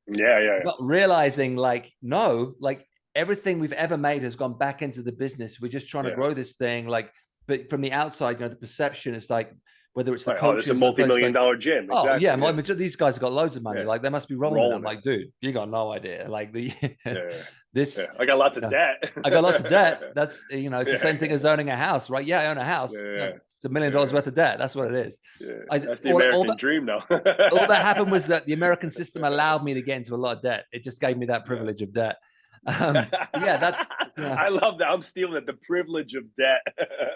Yeah. not realizing like no, like everything we've ever made has gone back into the business. We're just trying to Yeah. grow this thing, like, but from the outside, the perception is like whether it's the Right. Oh, it's a coaches or the players, multi-million like, dollar gym. oh yeah, Exactly. Yeah. these guys have got loads of money. Yeah. Like they must be rolling. I'm Rolling it. like, dude, you got no idea. Like Yeah. this, Yeah. I got lots you of know, debt. I got lots of debt. That's it's the Yeah. same thing as owning a house, right? Yeah, I own a house. Yeah. It's $1 million Yeah. worth of debt. That's what it is. Yeah. I That's the all American that dream, though. all that happened was that the American system allowed me to get into a lot of debt. It just gave me that privilege of debt. Yeah, that's I love that. I'm stealing it. The privilege of debt.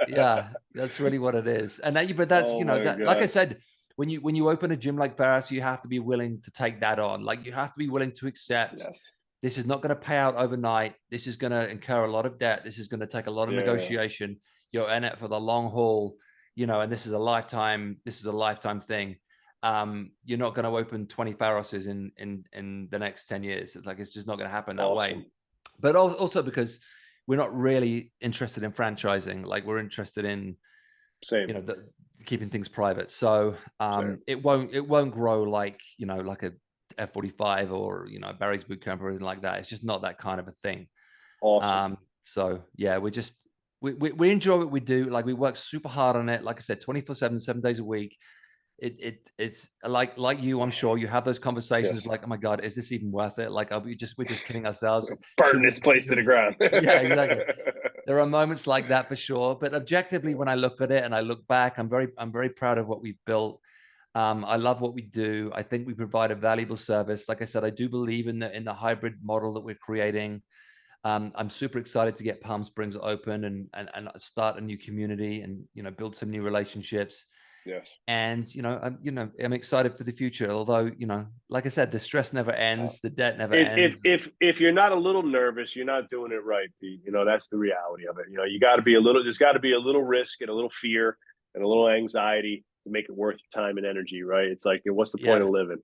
yeah, that's really what it is. And that, but that's Oh my that, like I God. said, when you open a gym like Pharos, you have to be willing to take that on. Like you have to be willing to accept Yes. this is not going to pay out overnight. This is going to incur a lot of debt. This is going to take a lot of Yeah. negotiation. You're in it for the long haul, and this is a lifetime. This is a lifetime thing. You're not going to open 20 Pharoses in the next 10 years. It's like it's just not going to happen that Awesome. way. But also because we're not really interested in franchising. Like we're interested in Same. keeping things private. So Same. it won't grow like like a F45 or Barry's boot camp or anything like that. It's just not that kind of a thing. Awesome. So yeah, we enjoy what we do. Like we work super hard on it. Like I said, 24/7, 7 days a week. It's like you, I'm sure you have those conversations Yes. like, oh my God, is this even worth it? Like, we're just kidding ourselves. Burn this place to the ground. Yeah, exactly. There are moments like that for sure. But objectively, when I look at it and I look back, I'm very proud of what we've built. I love what we do. I think we provide a valuable service. Like I said, I do believe in the hybrid model that we're creating. I'm super excited to get Palm Springs open and start a new community and build some new relationships. Yes. And I'm excited for the future. Although like I said, the stress never ends, the debt never ends. If you're not a little nervous, you're not doing it right, Pete. That's the reality of it. You got to be a little. There's got to be a little risk and a little fear and a little anxiety to make it worth your time and energy, right? It's like, what's the point of Yeah, living?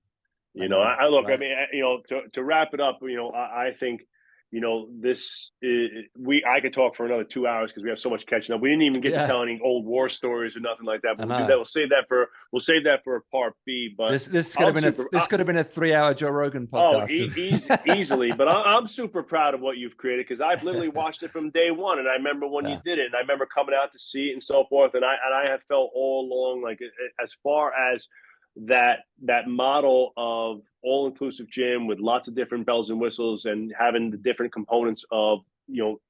I know, I look. I right? mean, to wrap it up, I think this I could talk for another 2 hours because we have so much catching up. We didn't even get to Yeah, tell any old war stories or nothing like that, I but we'll do that. know. We'll save that for a part B. But This could have I'm been a super. this could have been a 3 hour Joe Rogan Oh, podcast. easily. But I'm super proud of what you've created because I've literally watched it from day one, and I remember when you Yeah, did it, and I remember coming out to see it and so forth. And I have felt all along like as far as that model of all inclusive gym with lots of different bells and whistles and having the different components of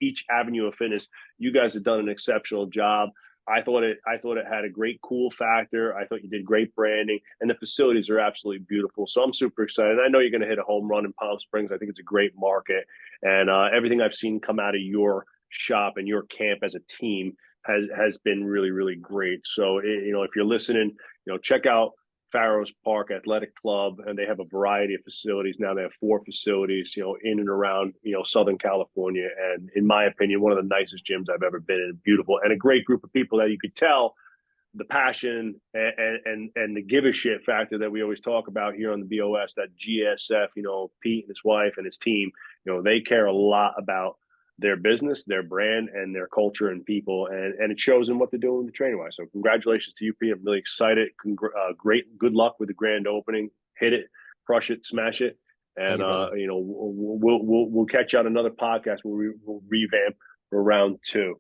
each avenue of fitness, you guys have done an exceptional job. I thought it had a great cool factor. I thought you did great branding, and the facilities are absolutely beautiful. So I'm super excited. I know you're going to hit a home run in Palm Springs. I think it's a great market, and everything I've seen come out of your shop and your camp as a team has been really really great. So if you're listening, check out Pharos Park Athletic Club, and they have a variety of facilities. Now they have 4 facilities, in and around, Southern California. And in my opinion, one of the nicest gyms I've ever been in. Beautiful and a great group of people that you could tell the passion and the give a shit factor that we always talk about here on the BOS. That GSF, Pete and his wife and his team, they care a lot about their business, their brand, and their culture and people, and it shows in what they're doing with the training wise. So congratulations to you, Pete. I'm really excited. Great, good luck with the grand opening. Hit it, crush it, smash it, thank and you, brother. we'll catch you on another podcast where we'll revamp for round two.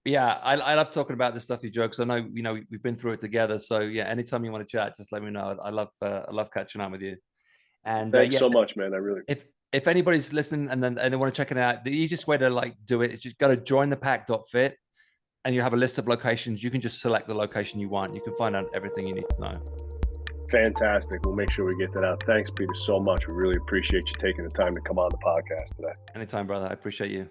Yeah, I love talking about this stuff, you jokes. I know we've been through it together. So yeah, anytime you want to chat, just let me know. I love catching up with you. And Thanks yeah, so much, man. I really if anybody's listening and they want to check it out, the easiest way to do it is just go to jointhepack.fit and you have a list of locations. You can just select the location you want. You can find out everything you need to know. fantastic. We'll make sure we get that out. Thanks, Peter, so much. We really appreciate you taking the time to come on the podcast today. Anytime, brother. I appreciate you.